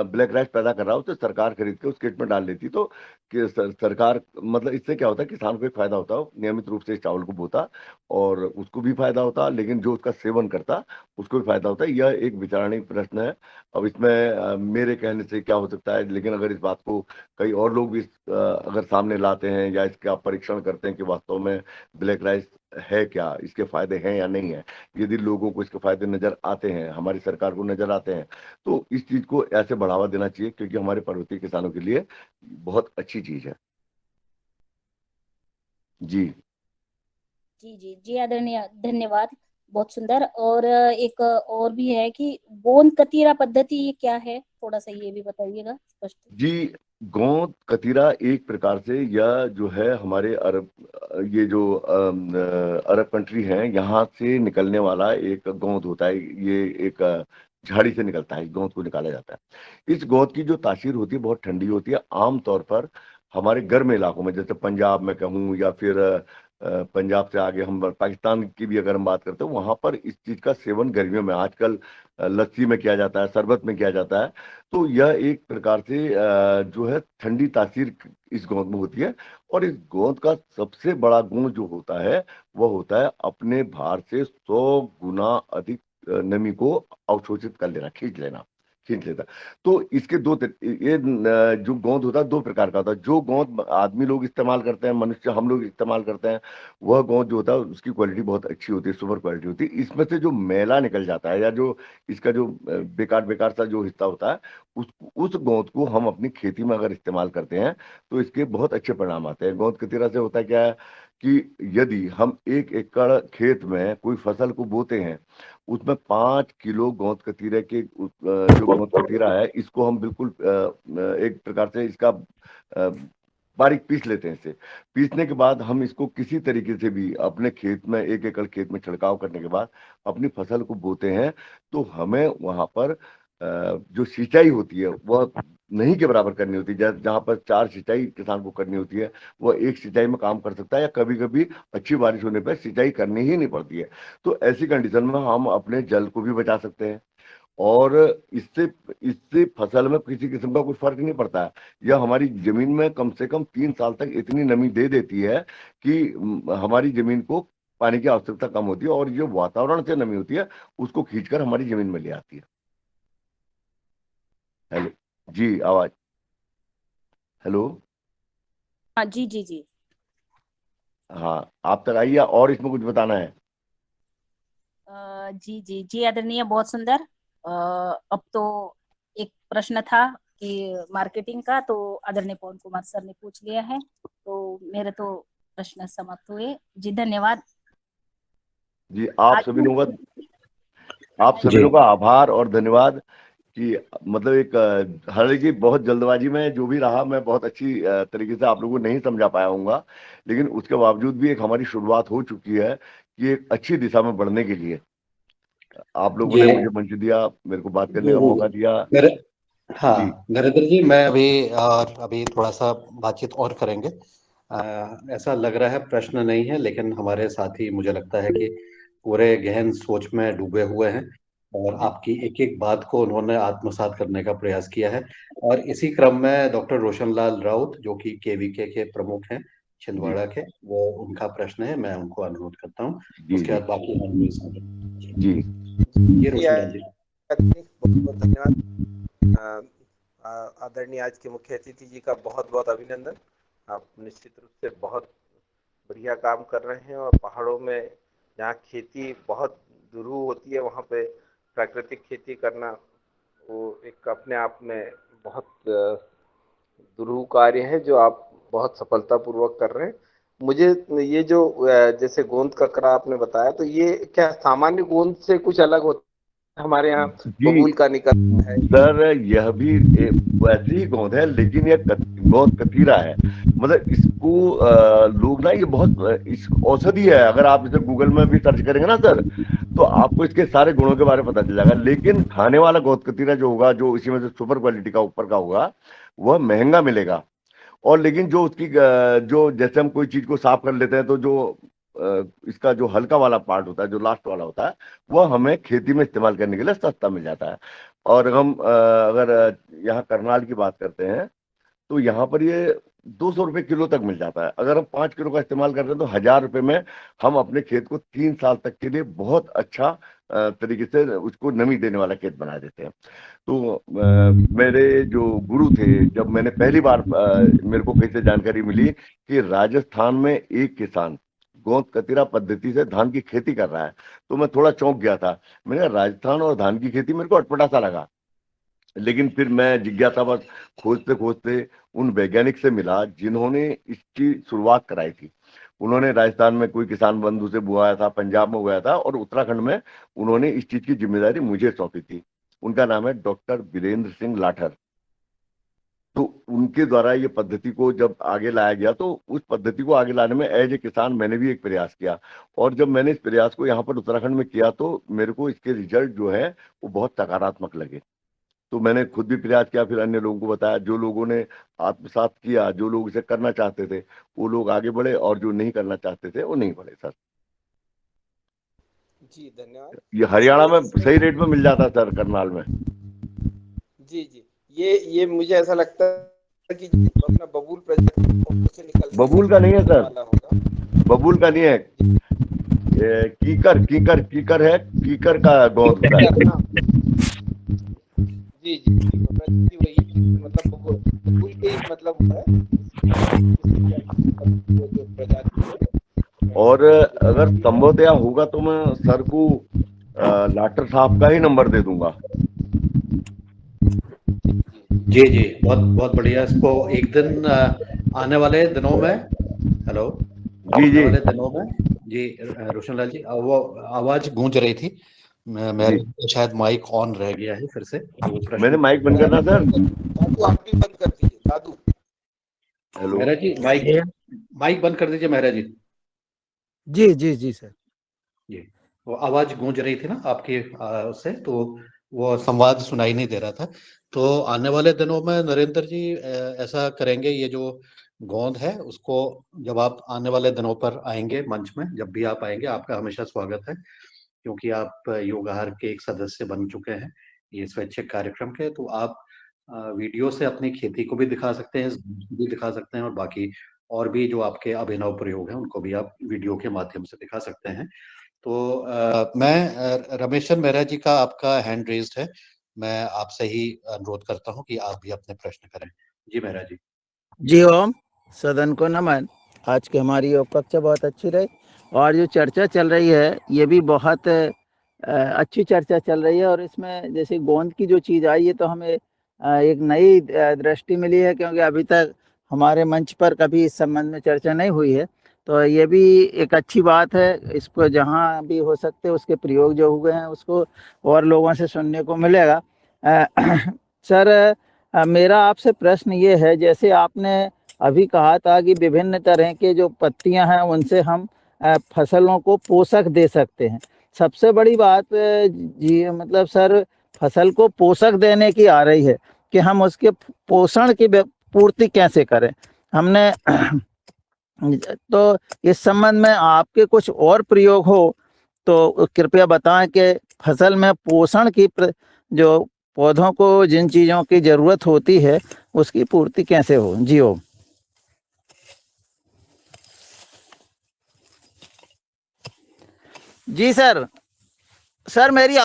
ब्लैक राइस पैदा कर रहा है, उसे सरकार खरीद के उस किट में डाल लेती, तो सरकार, मतलब इससे क्या होता है, किसान को एक फायदा होता है, वो नियमित रूप से इस चावल को बोता और उसको भी फायदा होता, लेकिन जो उसका सेवन करता उसको भी फायदा होता है। यह एक विचारणीय प्रश्न है। अब इसमें मेरे कहने से क्या हो सकता है, लेकिन अगर इस बात को कई और लोग भी अगर सामने लाते हैं या इसका परीक्षण करते हैं कि वास्तव में ब्लैक राइस है क्या, इसके फायदे हैं या नहीं है, यदि लोगों को इसके फायदे नजर आते हैं, हमारी सरकार को नजर आते हैं, तो इस चीज को ऐसे बढ़ावा देना चाहिए, क्योंकि हमारे पर्वतीय किसानों के लिए बहुत अच्छी चीज है। जी जी जी जी आदरणीय, धन्यवाद। बहुत सुंदर। और एक और भी है कि गोंद कतीरा पद्धति ये क्या है, थोड़ा सा ये भी बताइएगा स्पष्ट। जी, गोंद कतीरा एक प्रकार से, यह जो है हमारे अरब, ये जो अरब कंट्री है, यहाँ से निकलने वाला एक गोंद होता है। ये एक झाड़ी से निकलता है, इस गोंद को निकाला जाता है। इस गोंद की जो तासीर होती है बहुत ठंडी होती है। आमतौर पर हमारे गर्म इलाकों में, जैसे पंजाब में कहूँ, या फिर पंजाब से आगे हम पाकिस्तान की भी अगर हम बात करते हैं, वहां पर इस चीज का सेवन गर्मियों में आजकल लस्सी में किया जाता है, शरबत में किया जाता है। तो यह एक प्रकार से जो है ठंडी तासीर इस गोंद में होती है। और इस गोंद का सबसे बड़ा गुण जो होता है, वह होता है अपने भार से 100 गुना अधिक नमी को अवशोषित कर लेना, खींच लेता। तो इसके जो गोंद होता है दो प्रकार का होता है। जो गोंद आदमी लोग इस्तेमाल करते हैं, मनुष्य हम लोग इस्तेमाल करते हैं, वह गोंद जो होता है उसकी क्वालिटी बहुत अच्छी होती है, सुपर क्वालिटी होती है। इसमें से जो मैला निकल जाता है, या जो इसका जो बेकार बेकार सा जो हिस्सा होता है, उस गोंद को हम अपनी खेती में अगर इस्तेमाल करते हैं, तो इसके बहुत अच्छे परिणाम आते हैं। गोंद कतीरा से होता है क्या है कि यदि हम 1 एकड़ खेत में कोई फसल को बोते हैं, उसमें 5 किलो गोंद कतीरे के जो गोंद कतीरा है, इसको हम बिल्कुल एक प्रकार से इसका बारीक पीस लेते हैं। इसे पीसने के बाद हम इसको किसी तरीके से भी अपने खेत में, 1 एकड़ खेत में छिड़काव करने के बाद अपनी फसल को बोते हैं, तो हमें वहां पर जो सिंचाई होती है वह नहीं के बराबर करनी होती है। जहां पर 4 सिंचाई किसान को करनी होती है, वह 1 सिंचाई में काम कर सकता है, या कभी कभी अच्छी बारिश होने पर सिंचाई करनी ही नहीं पड़ती है। तो ऐसी कंडीशन में हम अपने जल को भी बचा सकते हैं, और इससे इससे फसल में किसी किस्म का कोई फर्क नहीं पड़ता है। यह हमारी जमीन में कम से कम 3 साल तक इतनी नमी दे देती है कि हमारी जमीन को पानी की आवश्यकता कम होती है, और जो वातावरण से नमी होती है उसको खींचकर हमारी जमीन में ले आती है। हेलो जी, आवाज, हेलो। हाँ जी जी जी। हाँ, आप तक आइए और इसमें कुछ बताना है? जी जी जी आदरणीय, बहुत सुंदर। अब तो एक प्रश्न था कि मार्केटिंग का, तो आदरणीय पवन कुमार सर ने पूछ लिया है, तो मेरे तो प्रश्न समाप्त हुए। जी धन्यवाद। जी, आप आज सभी लोगों का आभार और धन्यवाद कि मतलब एक हालांकि बहुत जल्दबाजी में जो भी रहा, मैं बहुत अच्छी तरीके से आप लोगों को नहीं समझा पाया हूँगा, लेकिन उसके बावजूद भी एक हमारी शुरुआत हो चुकी है कि एक अच्छी दिशा में बढ़ने के लिए आप लोगों ने ये मुझे मंच दिया, मेरे को बात करने जी का जी मौका दिया। मेरे जी हाँ नरेंद्र जी, मैं अभी थोड़ा सा बातचीत और करेंगे। ऐसा लग रहा है प्रश्न नहीं है, लेकिन हमारे साथी मुझे लगता है कि पूरे गहन सोच में डूबे हुए हैं और आपकी एक एक बात को उन्होंने आत्मसात करने का प्रयास किया है। और इसी क्रम में डॉक्टर रोशनलाल राउत, जो कि केवीके के प्रमुख हैं जी छिंदवाड़ा के, वो उनका प्रश्न है, मैं उनको अनुरोध करता हूँ। जी उसके जी बाद बाकी हम भी इसमें। जी ये रोशनलाल जी। बहुत बहुत धन्यवाद। आदरणीय आज के मुख्य अतिथि जी का बहुत बहुत अभिनंदन। आप निश्चित रूप से बहुत बढ़िया काम कर रहे हैं और पहाड़ों में जहाँ खेती बहुत दुरूह होती है, वहाँ पे प्राकृतिक खेती करना वो एक अपने आप में बहुत दुरूह कार्य है, जो आप बहुत सफलतापूर्वक कर रहे हैं। मुझे ये जो जैसे गोंद ककड़ा आपने बताया, तो ये क्या सामान्य गोंद से कुछ अलग होता है? हमारे यहाँ जी बबूल का निकलता है। सर, यह भी वैसी ही गोंद है, लेकिन यह गोंद कतीरा है। मतलब इसको लोग ना, ये बहुत इस औषधि है। अगर आप इसे गूगल में भी सर्च करेंगे ना सर, तो आपको इसके सारे गुणों के बारे में पता चल जाएगा। लेकिन खाने वाला गोंद कतीरा जो होगा, जो इसी में से सुपर क्वालिटी का ऊपर का होगा, वह महंगा मिलेगा। और लेकिन जो उसकी जो जैसे हम कोई चीज को साफ कर लेते हैं, तो जो इसका जो हल्का वाला पार्ट होता है, जो लास्ट वाला होता है, वह हमें खेती में इस्तेमाल करने के लिए सस्ता मिल जाता है। और हम अगर यहाँ करनाल की बात करते हैं, तो यहाँ पर ये 200 रुपये किलो तक मिल जाता है। अगर हम 5 किलो का इस्तेमाल करते हैं, तो 1000 रुपये में हम अपने खेत को 3 साल तक के लिए बहुत अच्छा तरीके से उसको नमी देने वाला खेत बना देते हैं। तो मेरे जो गुरु थे, जब मैंने पहली बार मेरे को कहीं से जानकारी मिली कि राजस्थान में एक किसान गोंद कतीरा पद्धति से धान की खेती कर रहा है, तो मैं थोड़ा चौंक गया था। मैंने कहा राजस्थान और धान की खेती, मेरे को अटपटा सा लगा। लेकिन फिर मैं जिज्ञासावश खोजते खोजते उन वैज्ञानिक से मिला जिन्होंने इसकी शुरुआत कराई थी। उन्होंने राजस्थान में कोई किसान बंधु से बुआया था, पंजाब में उगाया था, और उत्तराखंड में उन्होंने इस चीज की जिम्मेदारी मुझे सौंपी थी। उनका नाम है डॉक्टर वीरेंद्र सिंह लाठर। तो उनके द्वारा ये पद्धति को जब आगे लाया गया, तो उस पद्धति को आगे लाने में एज ए किसान मैंने भी एक प्रयास किया। और जब मैंने इस प्रयास को यहाँ पर उत्तराखंड में किया, तो मेरे को इसके रिजल्ट जो है वो बहुत सकारात्मक लगे। तो मैंने खुद भी प्रयास किया, फिर अन्य लोगों को बताया। जो लोगों ने आत्मसात किया, जो लोग इसे करना चाहते थे, वो लोग आगे बढ़े, और जो नहीं करना चाहते थे वो नहीं बढ़े सर। जी धन्यवाद। ये हरियाणा में इसमें सही रेट में मिल जाता है सर, करनाल में। जी जी, ये मुझे ऐसा लगता है कि अपना बबूल प्रजाति से निकलता बबूल का नहीं है सर, वाला होगा। बबूल का नहीं है। कीकर कीकर कीकर है, कीकर का गोंद होता है। हाँ, जी जी जी, प्रजाति वही, मतलब बबूल के ही मतलब होता है। वो जो प्रजाति है, और अगर संभवतया होगा तो मैं सर को लाटर साहब का ही नंबर दे दूंगा। जी जी, बहुत बहुत बढ़िया। इसको एक दिन आने वाले दिनों में, हेलो, जी आने जी वाले दिनों में जी, रोशनलाल जी, वो आवाज गूंज रही थी। जी, मेरे शायद माइक ऑन रह गया है फिर से, वो मैंने प्रश्न। माइक बंद करना सर। दादू आप भी बंद कर दीजिए, दादू। हेलो। मेहरा जी, माइक बंद कर दीजिए मेहरा जी। जी जी जी सर। जी, वो आवाज गूंज रही थी ना आपकी उससे, तो वो संवाद सुनाई नहीं दे रहा था। तो आने वाले दिनों में नरेंद्र जी ऐसा करेंगे, ये जो गोंद है उसको, जब आप आने वाले दिनों पर आएंगे मंच में, जब भी आप आएंगे, आपका हमेशा स्वागत है, क्योंकि आप योग आहार के एक सदस्य बन चुके हैं ये स्वैच्छिक कार्यक्रम के। तो आप वीडियो से अपनी खेती को भी दिखा सकते हैं, भी दिखा सकते हैं, और बाकी और भी जो आपके अभिनव प्रयोग हैं उनको भी आप वीडियो के माध्यम से दिखा सकते हैं। तो रमेशन मेहरा जी का आपका हैंड रेज्ड है, मैं आपसे ही अनुरोध करता हूं कि आप भी अपने प्रश्न करें। जी मेहरा जी। जी ओम। सदन को नमन। आज की हमारी योग कक्षा बहुत अच्छी रही और जो चर्चा चल रही है ये भी बहुत अच्छी चर्चा चल रही है। और इसमें जैसे गोंद की जो चीज़ आई है तो हमें एक नई दृष्टि मिली है, क्योंकि अभी तक हमारे मंच पर कभी इस संबंध में चर्चा नहीं हुई है। तो ये भी एक अच्छी बात है। इसको जहाँ भी हो सकते उसके प्रयोग जो हुए हैं उसको और लोगों से सुनने को मिलेगा। सर, मेरा आपसे प्रश्न ये है, जैसे आपने अभी कहा था कि विभिन्न तरह के जो पत्तियां हैं उनसे हम फसलों को पोषक दे सकते हैं। सबसे बड़ी बात जी मतलब सर फसल को पोषक देने की आ रही है कि हम उसके पोषण की पूर्ति कैसे करें। हमने तो इस संबंध में आपके कुछ और प्रयोग हो तो कृपया बताएं कि फसल में पोषण की जो पौधों को जिन चीज़ों की ज़रूरत होती है उसकी पूर्ति कैसे हो। जी हो। जी सर। सर मेरी जी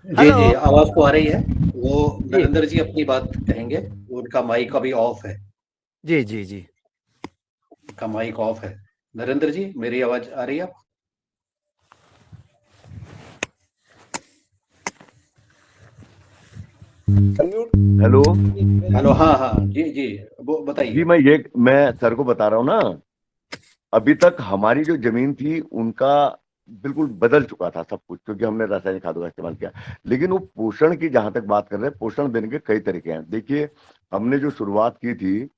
जी आवाज तो आ रही है। वो जी नरेंद्र जी अपनी बात कहेंगे, उनका माइक अभी ऑफ है। जी जी जी उनका माइक ऑफ है। नरेंद्र जी मेरी आवाज आ रही है? हेलो हेलो, हाँ हाँ जी जी, वो जी, बताइए। मैं सर को बता रहा हूँ ना, अभी तक हमारी जो जमीन थी उनका बिल्कुल बदल चुका था सब कुछ, क्योंकि हमने रासायनिक खादों का इस्तेमाल किया। लेकिन वो पोषण की जहां तक बात कर रहे हैं, पोषण देने के कई तरीके हैं। देखिए, हमने जो शुरुआत की थी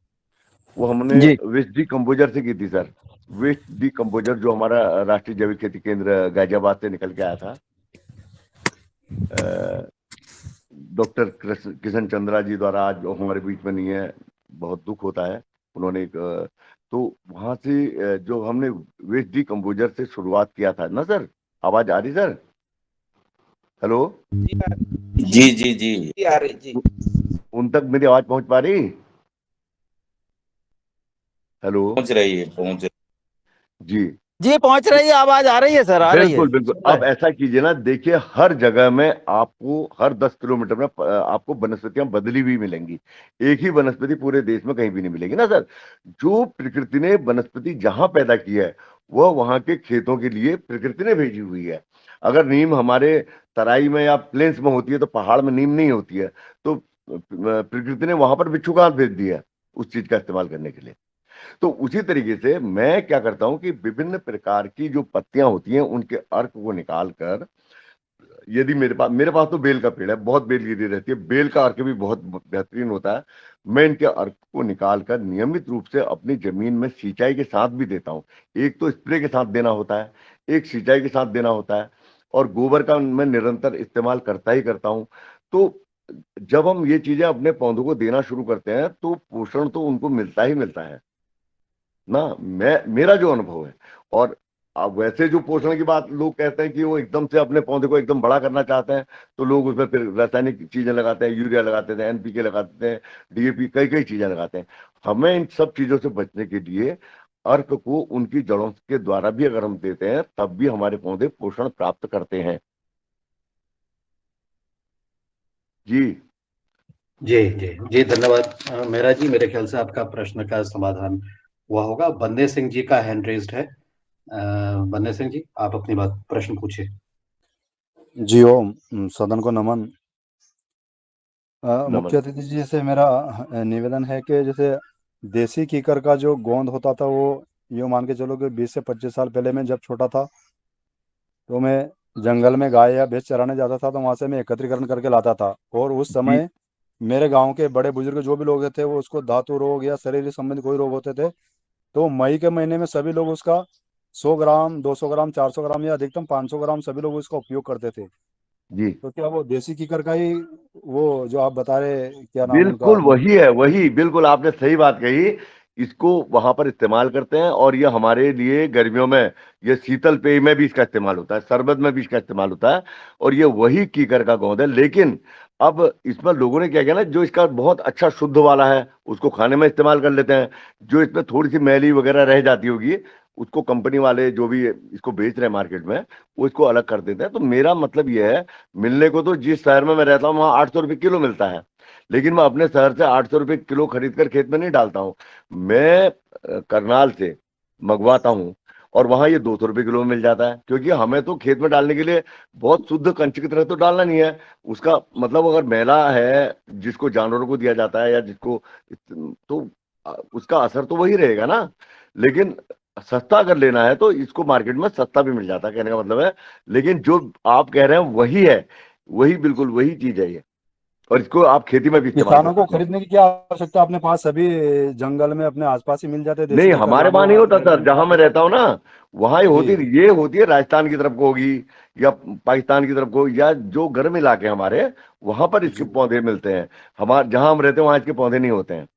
वो हमने जी वेस्ट डिकम्पोजर से की थी सर। वेस्ट डिकम्पोजर जो हमारा राष्ट्रीय जैविक खेती केंद्र गाजियाबाद से निकल के आया था, डॉक्टर किशन चंद्रा जी द्वारा, आज वो हमारे बीच में नहीं है, बहुत दुख होता है। उन्होंने एक तो वहां से जो हमने वेस्ट डिकम्पोजर से शुरुआत किया था ना सर। आवाज आ रही सर? हेलो जी जी जी आ रही जी। उन तक मेरी आवाज पहुंच पा रही? हेलो पहुंच रही है जी जी पहुंच रही है, आवाज आ रही है सर, आ रही है। बिल्कुल बिल्कुल। अब ऐसा कीजिए ना, देखिए हर जगह में आपको हर 10 किलोमीटर में आपको वनस्पतियां बदली हुई मिलेंगी। एक ही वनस्पति पूरे देश में कहीं भी नहीं मिलेगी ना सर। जो प्रकृति ने वनस्पति जहां पैदा की है वह वहां के खेतों के लिए प्रकृति ने भेजी हुई है। अगर नीम हमारे तराई में या प्लेन्स में होती है तो पहाड़ में नीम नहीं होती है। तो प्रकृति ने वहां पर बिच्छू का हाथ भेज दिया है उस चीज का इस्तेमाल करने के लिए। तो उसी तरीके से मैं क्या करता हूं कि विभिन्न प्रकार की जो पत्तियां होती हैं उनके अर्क को निकाल कर, यदि मेरे पास तो बेल का पेड़ है, बहुत बेल गिरी रहती है, बेल का अर्क भी बहुत बेहतरीन होता है। मैं इनके अर्क को निकाल कर नियमित रूप से अपनी जमीन में सिंचाई के साथ भी देता हूँ। एक तो स्प्रे के साथ देना होता है, एक सिंचाई के साथ देना होता है, और गोबर का मैं निरंतर इस्तेमाल करता ही करता हूँ। तो जब हम ये चीजें अपने पौधों को देना शुरू करते हैं तो पोषण तो उनको मिलता ही मिलता है ना। मेरा जो अनुभव है। और अब वैसे जो पोषण की बात लोग कहते हैं कि वो एकदम से अपने पौधे को एकदम बड़ा करना चाहते हैं, तो लोग उसमें फिर रासायनिक चीजें लगाते हैं, यूरिया लगाते हैं, एनपीके लगाते हैं, डीएपी, कई कई चीजें लगाते हैं। हमें इन सब चीजों से बचने के लिए अर्क को उनकी जड़ों के द्वारा भी अगर हम देते हैं तब भी हमारे पौधे पोषण प्राप्त करते हैं। जी जी जी जी धन्यवाद मेहरा जी। मेरे ख्याल से आपका प्रश्न का समाधान हुआ होगा। बन्ने सिंह जी का हैंड रेज्ड है। बन्ने सिंह जी, आप अपनी बात प्रश्न पूछिए। जी ओम, सदन को नमन। नमन मुख्य अतिथि जी से मेरा निवेदन है कि जैसे देसी कीकर का जो गोंद होता था वो यूँ मान के चलो कि 20 से 25 साल पहले मैं जब छोटा था तो मैं जंगल में गाय या भैंस चराने जाता था, तो वहाँ से मैं एकत्रीकरण करके लाता था। और उस जी समय मेरे गांव के बड़े बुजुर्ग जो भी लोग थे वो उसको धातु रोग या शरीर संबंधी कोई रोग होते थे तो मई के महीने में सभी लोग उसका 100 ग्राम, 200 ग्राम, 400 ग्राम या अधिकतम 500 ग्राम सभी लोग उसका उपयोग करते थे। जी तो क्या वो देसी कीकर का ही वो जो आप बता रहे, क्या नाम उनका? बिल्कुल वही है, वही बिल्कुल आपने सही बात कही। इसको वहां पर इस्तेमाल करते हैं और ये हमारे लिए गर्मियों में, ये शीतल पेय में भी इसका इस्तेमाल होता है, शरबत में भी इसका इस्तेमाल होता है। और ये वही कीकर का गोंद है। लेकिन अब इसमें लोगों ने क्या किया ना, जो इसका बहुत अच्छा शुद्ध वाला है उसको खाने में इस्तेमाल कर लेते हैं। जो इसमें थोड़ी सी मैली वगैरह रह जाती होगी उसको कंपनी वाले जो भी इसको बेच रहे हैं मार्केट में वो इसको अलग कर देते हैं। तो मेरा मतलब ये है, मिलने को तो जिस शहर में मैं रहता हूँ वहाँ 800 रुपये किलो मिलता है, लेकिन मैं अपने शहर से 800 रुपये किलो खरीद कर खेत में नहीं डालता हूँ। मैं करनाल से मंगवाता हूँ और वहां ये 200 रुपये किलो में मिल जाता है, क्योंकि हमें तो खेत में डालने के लिए बहुत शुद्ध कंच की तरह तो डालना नहीं है। उसका मतलब अगर मैला है जिसको जानवरों को दिया जाता है या जिसको, तो उसका असर तो वही रहेगा ना। लेकिन सस्ता अगर लेना है तो इसको मार्केट में सस्ता भी मिल जाता है, कहने का मतलब है। लेकिन जो आप कह रहे हैं वही है, वही बिल्कुल वही चीज है ये, और इसको आप खेती में भी इस्तेमाल कर किसानों को सकते हैं। खरीदने की क्या आवश्यकता, अपने पास सभी जंगल में अपने आसपास ही मिल जाते हैं देसी नहीं, कीकर, हमारे वहाँ वहां नहीं वो होता सर, खरीदने की जहां मैं आवश्यकता। रहता हूँ ना वहां ही होती, जी ये होती है राजस्थान की तरफ को होगी या पाकिस्तान की तरफ को, या जो गर्म इलाके हैं हमारे, वहां पर इसके जी। पौधे मिलते हैं। हमारे जहां हम रहते हैं वहां इसके पौधे नहीं होते हैं।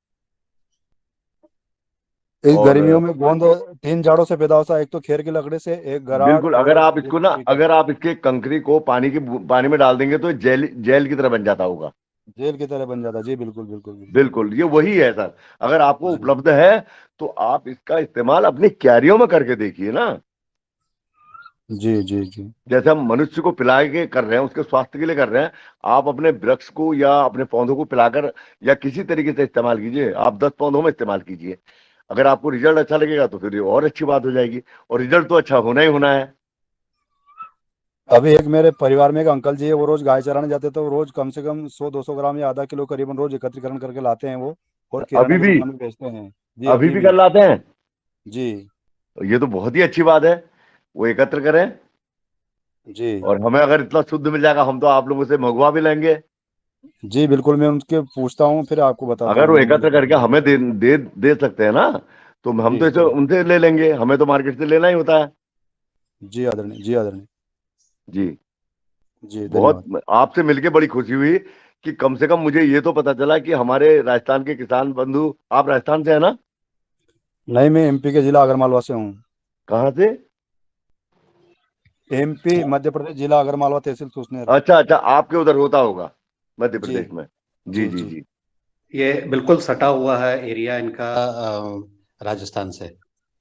इस और गर्मियों में गोंद 3 जाड़ों से पैदा होता है, एक तो खेर की लकड़ी से, एक गराड़ बिल्कुल, अगर और आप एक इसको ना, कीकर। अगर आप इसके कंकरी को पानी में डाल देंगे तो जेल जेल की तरह बन जाता होगा। जेल की तरह बन जाता है। जी बिल्कुल बिल्कुल बिल्कुल। बिल्कुल, ये वही है सर। अगर आपको जी उपलब्ध है तो आप इसका इस्तेमाल अपनी क्यारियों में करके देखिए ना। जी जी जी। जैसे हम मनुष्य को पिला के कर रहे हैं, उसके स्वास्थ्य के लिए कर रहे हैं, आप अपने वृक्ष को या अपने पौधों को पिलाकर या किसी तरीके से इस्तेमाल कीजिए। आप 10 पौधों में इस्तेमाल कीजिए, अगर आपको रिजल्ट अच्छा लगेगा तो फिर ये और अच्छी बात हो जाएगी, और रिजल्ट तो अच्छा होना ही होना है। अभी एक मेरे परिवार में एक अंकल जी है, वो रोज गाय चराने जाते, तो रोज कम से कम 100-200 ग्राम या आधा किलो करीबन रोज एकत्रीकरण करके लाते हैं वो, और किराना अभी की भी, दुकान में बेचते हैं। जी अभी अभी भी भी। कर लाते हैं। जी ये तो बहुत ही अच्छी बात है, वो एकत्र करें। जी और हमें अगर इतना शुद्ध मिल जाएगा, हम तो आप लोगों से मंगवा भी लेंगे। जी बिल्कुल, मैं उनके पूछता हूँ, फिर आपको बताता अगर हूँ वो नंबर एकत्र लेकर करके के। हमें दे सकते हैं ना, तो हम जी तो इसे जी उनसे ले लेंगे, हमें तो मार्केट से लेना ही होता है। जी आदरणीय, जी आदरणीय। जी। जी बहुत धन्यवाद। आपसे मिलके बड़ी खुशी हुई कि कम से कम मुझे ये तो पता चला कि हमारे राजस्थान के किसान बंधु, आप राजस्थान से है ना? नहीं, मैं एमपी के जिला आगरमालवा से हूँ। कहाँ से? एमपी मध्य प्रदेश, जिला आगरमालवा, तहसील सुसनेर। अच्छा अच्छा, आपके उधर होता होगा मध्य जी प्रदेश में। जी जी जी जी जी। ये बिल्कुल सटा हुआ है एरिया इनका राजस्थान से,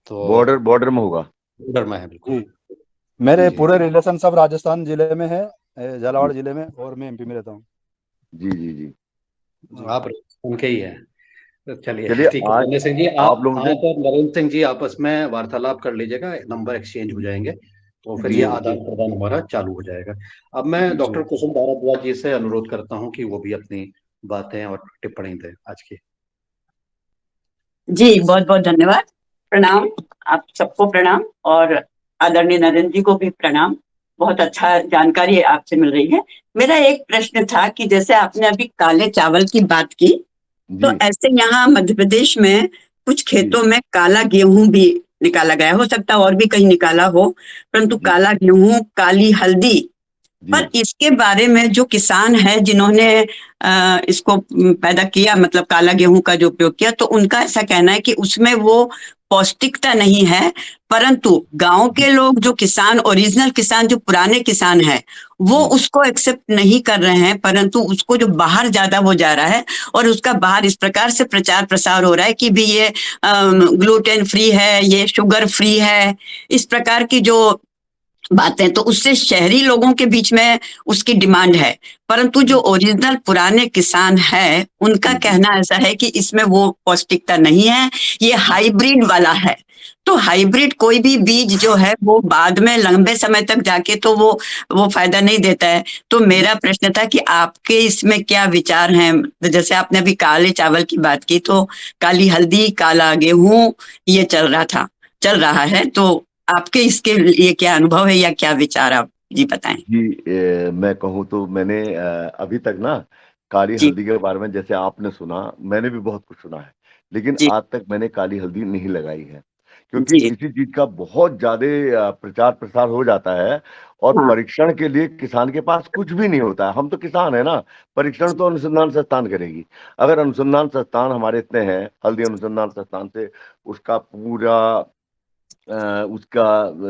तो बॉर्डर बॉर्डर में होगा। बॉर्डर में है बिल्कुल। जी। मेरे जी पूरे रिलेशन सब राजस्थान जिले में है, जी झालावाड़ जिले में, और मैं एमपी में रहता हूँ। जी जी जी। जी आप उनके ही हैं। तो चलिए चलिए, ठीक है आज नरेंद्र सिंह जी, आप आप लोगों से, और नरेंद्र सिंह जी आपस में वार्तालाप कर लीजिएगा, नंबर एक्सचेंज हो जाएंगे, तो फिर जी ये जी आदान प्रदान हमारा चालू हो जाएगा। अब मैं जी जी डॉक्टर कुसुम भारद्वाज जी से अनुरोध करता हूँ कि वो भी अपनी बातें और टिप्पणी दें आज की। जी बहुत बहुत धन्यवाद। प्रणाम, आप सबको प्रणाम, और आदरणीय नरेंद्र जी को भी प्रणाम। बहुत अच्छा जानकारी आपसे मिल रही है। मेरा एक प्रश्न था कि जैसे आपने अभी काले चावल की बात की, तो जी ऐसे यहाँ मध्य प्रदेश में कुछ जी खेतों में काला गेहूं भी निकाला गया, हो सकता है और भी कहीं निकाला हो, परंतु जी काला गेहूं, काली हल्दी, जी पर इसके बारे में जो किसान है जिन्होंने इसको पैदा किया, मतलब काला गेहूं का जो उपयोग किया, तो उनका ऐसा कहना है कि उसमें वो पौष्टिकता नहीं है। परंतु गांव के लोग, जो किसान, ओरिजिनल किसान, जो पुराने किसान है, वो जी उसको एक्सेप्ट नहीं कर रहे हैं, परंतु उसको जो बाहर ज्यादा वो जा रहा है, और उसका बाहर इस प्रकार से प्रचार प्रसार हो रहा है कि भी ये ग्लूटेन फ्री है, ये शुगर फ्री है, इस प्रकार की जो बातें, तो उससे शहरी लोगों के बीच में उसकी डिमांड है। परंतु जो ओरिजिनल पुराने किसान है, उनका जी जी कहना ऐसा है कि इसमें वो पौष्टिकता नहीं है, ये हाइब्रिड वाला है। तो हाइब्रिड कोई भी बीज जो है वो बाद में लंबे समय तक जाके तो वो फायदा नहीं देता है। तो मेरा प्रश्न था कि आपके इसमें क्या विचार हैं। तो जैसे आपने अभी काले चावल की बात की, तो काली हल्दी, काला गेहूं, ये चल रहा है, तो आपके इसके लिए क्या अनुभव है या क्या विचार, आप जी बताएं। जी। मैं कहूँ तो मैंने अभी तक ना काली जी हल्दी के बारे में, जैसे आपने सुना, मैंने भी बहुत कुछ सुना है, लेकिन जी आज तक मैंने काली हल्दी नहीं लगाई है। क्योंकि जी। किसी चीज का बहुत ज्यादा प्रचार प्रसार हो जाता है, और हाँ परीक्षण के लिए किसान के पास कुछ भी नहीं होता है। हम तो किसान है ना, परीक्षण तो अनुसंधान संस्थान करेगी। अगर अनुसंधान संस्थान हमारे इतने हैं, हल्दी अनुसंधान संस्थान से उसका पूरा उसका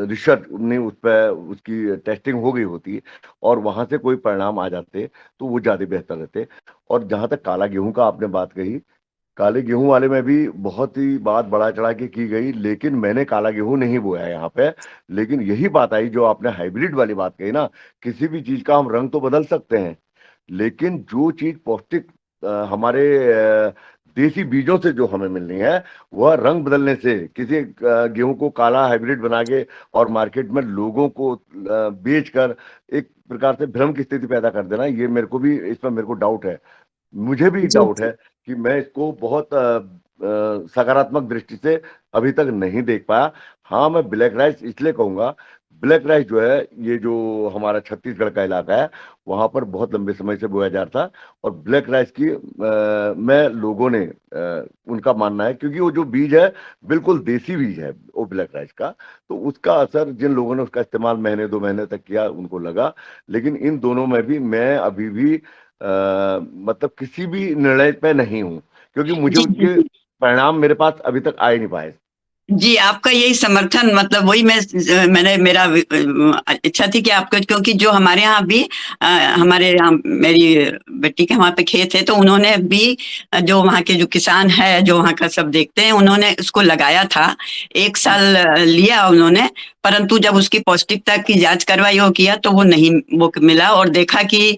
रिसर्च ने उस पर उसकी टेस्टिंग हो गई होती, और वहां से कोई परिणाम आ जाते तो वो ज्यादा बेहतर रहते। और जहां तक काला गेहूं का आपने बात कही, काले गेहूं वाले में भी बहुत ही बात बढ़ा चढ़ा के की गई, लेकिन मैंने काला गेहूं नहीं बोया यहाँ पे। लेकिन यही बात आई जो आपने हाइब्रिड वाली बात कही ना, किसी भी चीज का हम रंग तो बदल सकते हैं, लेकिन जो चीज पौष्टिक हमारे देसी बीजों से जो हमें मिलनी है वह रंग बदलने से, किसी गेहूं को काला हाइब्रिड बना के और मार्केट में लोगों को बेचकर एक प्रकार से भ्रम की स्थिति पैदा कर देना, ये मेरे को भी इसमें मेरे को डाउट है। मुझे भी जी डाउट है कि मैं इसको बहुत सकारात्मक दृष्टि से अभी तक नहीं देख पाया। हाँ, मैं ब्लैक राइस इसलिए कहूंगा, ब्लैक राइस जो है ये जो हमारा छत्तीसगढ़ का इलाका है वहां पर बहुत लंबे समय से बोया जा रहा था, और ब्लैक राइस की में लोगों ने उनका मानना है, क्योंकि वो जो बीज है बिल्कुल देसी बीज है वो ब्लैक राइस का, तो उसका असर जिन लोगों ने उसका इस्तेमाल महीने 2 महीने तक किया उनको लगा। लेकिन इन दोनों में भी मैं अभी भी मतलब किसी भी निर्णय पे नहीं हूं, क्योंकि मुझे जी उसके जी परिणाम मेरे पास अभी तक आ ही नहीं पाए। जी, आपका यही समर्थन, मतलब वही मैंने मेरा इच्छा थी कि आपको, क्योंकि जो हमारे यहाँ भी हमारे यहाँ मेरी बेटी के वहाँ पे खेत है, तो उन्होंने भी जो वहाँ के जो किसान है जो वहाँ का सब देखते हैं, उन्होंने उसको लगाया था। 1 साल लिया उन्होंने, परंतु जब उसकी पौष्टिकता की जांच करवाई वो किया तो वो नहीं वो मिला, और देखा कि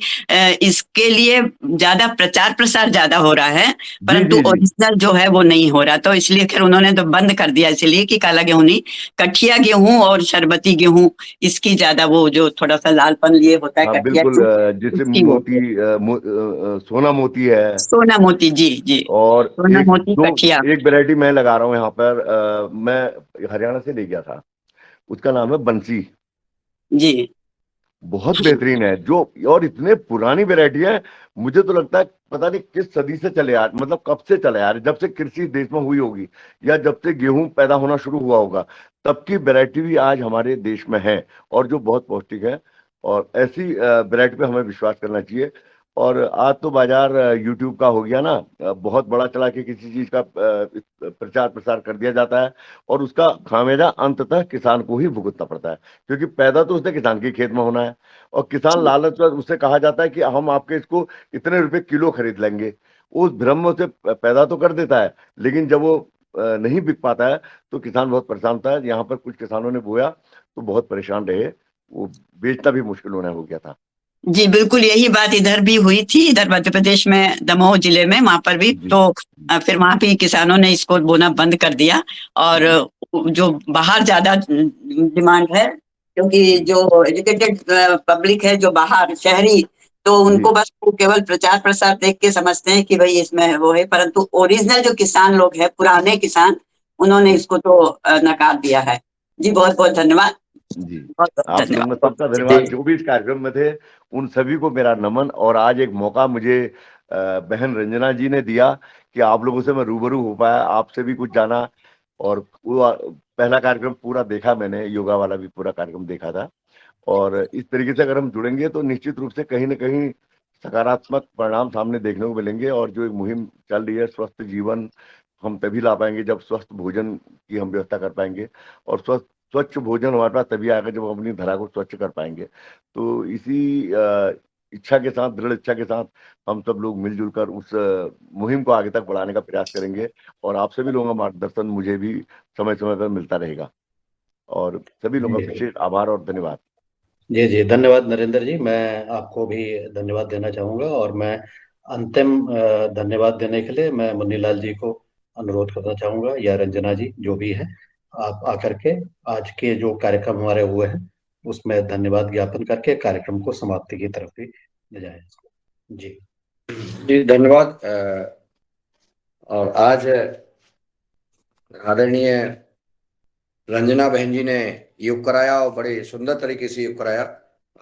इसके लिए ज्यादा प्रचार प्रसार ज्यादा हो रहा है, जी परंतु जी जी ओरिजिनल जो है वो नहीं हो रहा। तो इसलिए फिर उन्होंने तो बंद कर दिया, इसलिए कि काला गेहूं नहीं, कठिया गेहूं और शरबती गेहूं, इसकी ज्यादा वो जो थोड़ा सा लालपन लिए होता है हाँ कठिया बिल्कुल, गेहूं, जैसे उसकी वो सोना मोती है, सोना मोती। जी जी, और सोना एक मोती दो कठिया। एक वैरायटी मैं लगा रहा हूँ यहाँ पर, मैं हरियाणा से ले गया था, उसका नाम है बंसी। जी बहुत बेहतरीन है जो, और इतने पुरानी वैरायटी है, मुझे तो लगता है पता नहीं किस सदी से चले आ, मतलब कब से चले आ रहे, जब से कृषि देश में हुई होगी या जब से गेहूं पैदा होना शुरू हुआ होगा, तब की वैरायटी भी आज हमारे देश में है और जो बहुत पौष्टिक है। और ऐसी वैरायटी पे हमें विश्वास करना चाहिए। और आज तो बाजार यूट्यूब का हो गया ना, बहुत बड़ा चला के किसी चीज का प्रचार प्रसार कर दिया जाता है, और उसका खामियाजा अंततः किसान को ही भुगतना पड़ता है, क्योंकि पैदा तो उसने किसान के खेत में होना है, और किसान लालच में उससे कहा जाता है कि हम आपके इसको इतने रुपए किलो खरीद लेंगे, उस भ्रम में उसे पैदा तो कर देता है, लेकिन जब वो नहीं बिक पाता है तो किसान बहुत परेशान होता है। यहाँ पर कुछ किसानों ने बोया तो बहुत परेशान रहे, वो बेचना भी मुश्किल होने हो गया था। जी, बिल्कुल यही बात इधर भी हुई थी, इधर मध्य प्रदेश में दमोह जिले में, वहां पर भी जी तो फिर वहां भी किसानों ने इसको बोना बंद कर दिया। और जो बाहर ज्यादा डिमांड है, क्योंकि जो एजुकेटेड पब्लिक है जो बाहर शहरी, तो जी उनको बस वो केवल प्रचार प्रसार देख के समझते हैं कि भाई इसमें वो है, परंतु ओरिजिनल जो किसान लोग हैं, पुराने किसान, उन्होंने इसको तो नकार दिया है। जी बहुत बहुत धन्यवाद, जी, बहुत बहुत आप लोग में धन्यवाद। सबका धन्यवाद, जो भी इस कार्यक्रम में थे उन सभी को मेरा नमन। और आज एक मौका मुझे बहन रंजना जी ने दिया कि आप लोगों से मैं रूबरू हो पाया, आपसे भी कुछ जाना, और वो पहला कार्यक्रम पूरा देखा मैंने, योगा वाला भी पूरा कार्यक्रम देखा था। और इस तरीके से अगर हम जुड़ेंगे तो निश्चित रूप से कहीं ना कहीं सकारात्मक परिणाम सामने देखने को मिलेंगे। और जो एक मुहिम चल रही है स्वस्थ जीवन, हम तभी ला पाएंगे जब स्वस्थ भोजन की हम व्यवस्था कर पाएंगे, और स्वच्छ भोजन हमारे पास तभी आएगा जब हम अपनी धरा को स्वच्छ कर पाएंगे। तो इसी इच्छा के साथ, दृढ़ इच्छा के साथ हम सब लोग मिलजुल कर उस मुहिम को आगे तक बढ़ाने का प्रयास करेंगे। और आप सभी लोगों का मार्गदर्शन मुझे भी समय समय पर मिलता रहेगा, और सभी लोगों का जी विशेष आभार और धन्यवाद। जी जी, धन्यवाद नरेंद्र जी। मैं आपको भी धन्यवाद देना चाहूंगा, और मैं अंतिम धन्यवाद देने के लिए मैं मुन्नीलाल जी को अनुरोध करना चाहूंगा, या रंजना जी जो भी है, आप आकर के आज के जो कार्यक्रम हमारे हुए हैं उसमें धन्यवाद ज्ञापन करके कार्यक्रम को समाप्ति की तरफ भी ले जाएं। जी जी धन्यवाद। और आज आदरणीय रंजना बहन जी ने योग कराया, और बड़े सुंदर तरीके से योग कराया,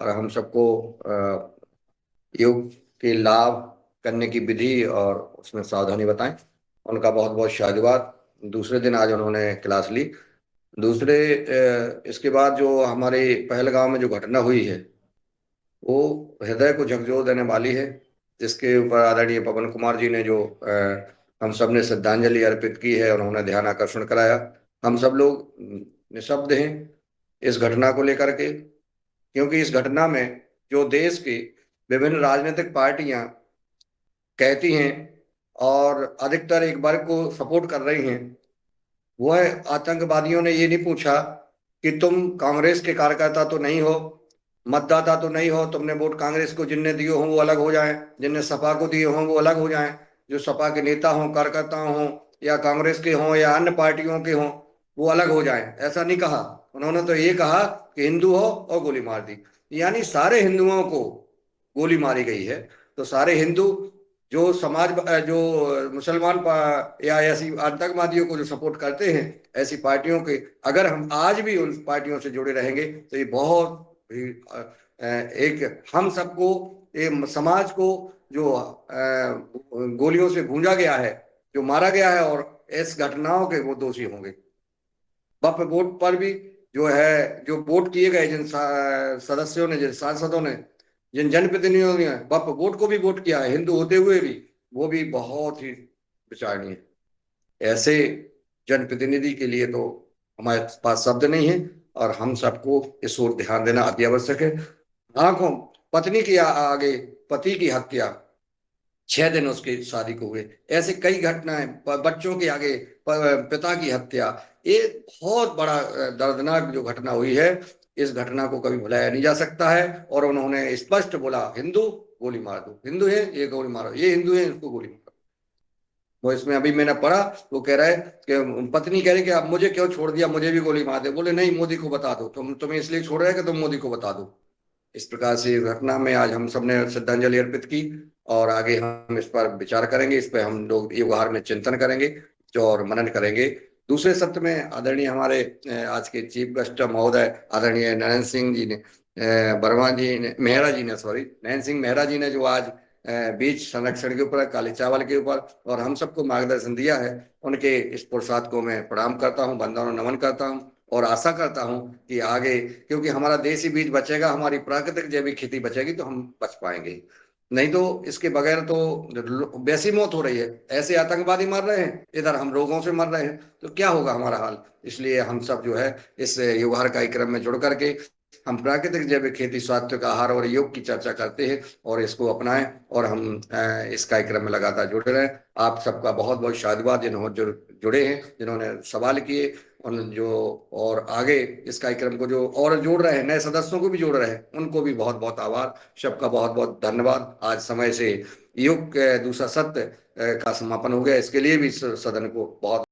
और हम सबको योग के लाभ करने की विधि और उसमें सावधानी बताएं। उनका बहुत बहुत शाबाश। दूसरे दिन आज उन्होंने क्लास ली। दूसरे इसके बाद जो हमारे पहलगांव में जो घटना हुई है वो हृदय को झकझोर देने वाली है, जिसके ऊपर आदरणीय पवन कुमार जी ने जो हम सब ने श्रद्धांजलि अर्पित की है, उन्होंने ध्यान आकर्षण कराया। हम सब लोग निशब्द हैं इस घटना को लेकर के, क्योंकि इस घटना में जो देश की विभिन्न राजनीतिक पार्टियां कहती हैं और अधिकतर एक वर्ग को सपोर्ट कर रही हैं, वह आतंकवादियों ने ये नहीं पूछा कि तुम कांग्रेस के कार्यकर्ता तो नहीं हो, मतदाता तो नहीं हो, तुमने वोट कांग्रेस को जिनने दिए हों वो अलग हो जाएं, जिनने सपा को दिए हों वो अलग हो जाएं, जो सपा के नेता हों, कार्यकर्ता हों, या कांग्रेस के हों या अन्य पार्टियों के हों वो अलग हो जाएं। ऐसा नहीं कहा उन्होंने, तो ये कहा कि हिंदू हो और गोली मार दी, यानी सारे हिंदुओं को गोली मारी गई है। तो सारे हिंदू जो समाज जो मुसलमान या ऐसी आतंकवादियों को जो सपोर्ट करते हैं, ऐसी पार्टियों के अगर हम आज भी उन पार्टियों से जुड़े रहेंगे तो ये बहुत एक हम सबको, ये समाज को जो गोलियों से गूंजा गया है, जो मारा गया है, और इस घटनाओं के वो दोषी होंगे। वक्फ बोर्ड पर भी जो है, जो वोट किए गए जिन सदस्यों ने, जिन सांसदों ने, जिन जनप्रतिनिधियों ने वक्फ बोर्ड को भी वोट किया है हिंदू होते हुए भी, वो भी बहुत ही विचारणीय है। ऐसे जनप्रतिनिधि के लिए तो हमारे पास शब्द नहीं है, और हम सबको इस ओर ध्यान देना अति आवश्यक है। आंखों पत्नी के आगे पति की हत्या, 6 दिन उसकी शादी को हुए, ऐसे कई घटनाएं, बच्चों के आगे पिता की हत्या, ये बहुत बड़ा दर्दनाक जो घटना हुई है, इस घटना को कभी भुलाया नहीं जा सकता है। और उन्होंने स्पष्ट बोला, हिंदू गोली मार दो, हिंदू है ये गोली मारो, ये हिंदू है इसको गोली मारो। वो इसमें अभी मैंने पढ़ा, वो कह रहा है कि पत्नी कह रही कि आप मुझे क्यों छोड़ दिया, मुझे भी गोली मार दे। बोले नहीं, मोदी को बता दो, तुम्हें इसलिए छोड़ रहे हैं कि तुम मोदी को बता दो। इस प्रकार से घटना में आज हम सबने श्रद्धांजलि अर्पित की, और आगे हम इस पर विचार करेंगे, इस पर हम लोग युगहार में चिंतन करेंगे और मनन करेंगे। दूसरे सत्र में आदरणीय हमारे आज के चीफ गेस्ट महोदय आदरणीय नरेंद्र सिंह जी ने, वर्मा जी ने, मेहरा जी ने, सॉरी नरेंद्र सिंह मेहरा जी ने, जो आज बीज संरक्षण के ऊपर, काले चावल के ऊपर और हम सबको मार्गदर्शन दिया है, उनके इस पुरुषार्थ को मैं प्रणाम करता हूँ, वंदना नमन करता हूँ, और आशा करता हूं कि आगे, क्योंकि हमारा देसी बीज बचेगा, हमारी प्राकृतिक जैविक खेती बचेगी, तो हम बच पाएंगे। नहीं तो इसके बगैर तो वैसी मौत हो रही है, ऐसे आतंकवादी मर रहे हैं, इधर हम रोगों से मर रहे हैं, तो क्या होगा हमारा हाल। इसलिए हम सब जो है इस युगहार कार्यक्रम में जुड़ करके हम प्राकृतिक जैविक खेती, सात्विक आहार और योग की चर्चा करते हैं, और इसको अपनाएं, और हम इस कार्यक्रम में लगातार जुड़े रहें। आप सबका बहुत बहुत शादीवाद, जिन्होंने जुड़े हैं, जिन्होंने सवाल किए, जो और आगे इस कार्यक्रम को जो और जोड़ रहे हैं, नए सदस्यों को भी जोड़ रहे हैं, उनको भी बहुत बहुत आभार, सबका बहुत बहुत धन्यवाद। आज समय से योग दूसरा सत्र का समापन हो गया, इसके लिए भी सदन को बहुत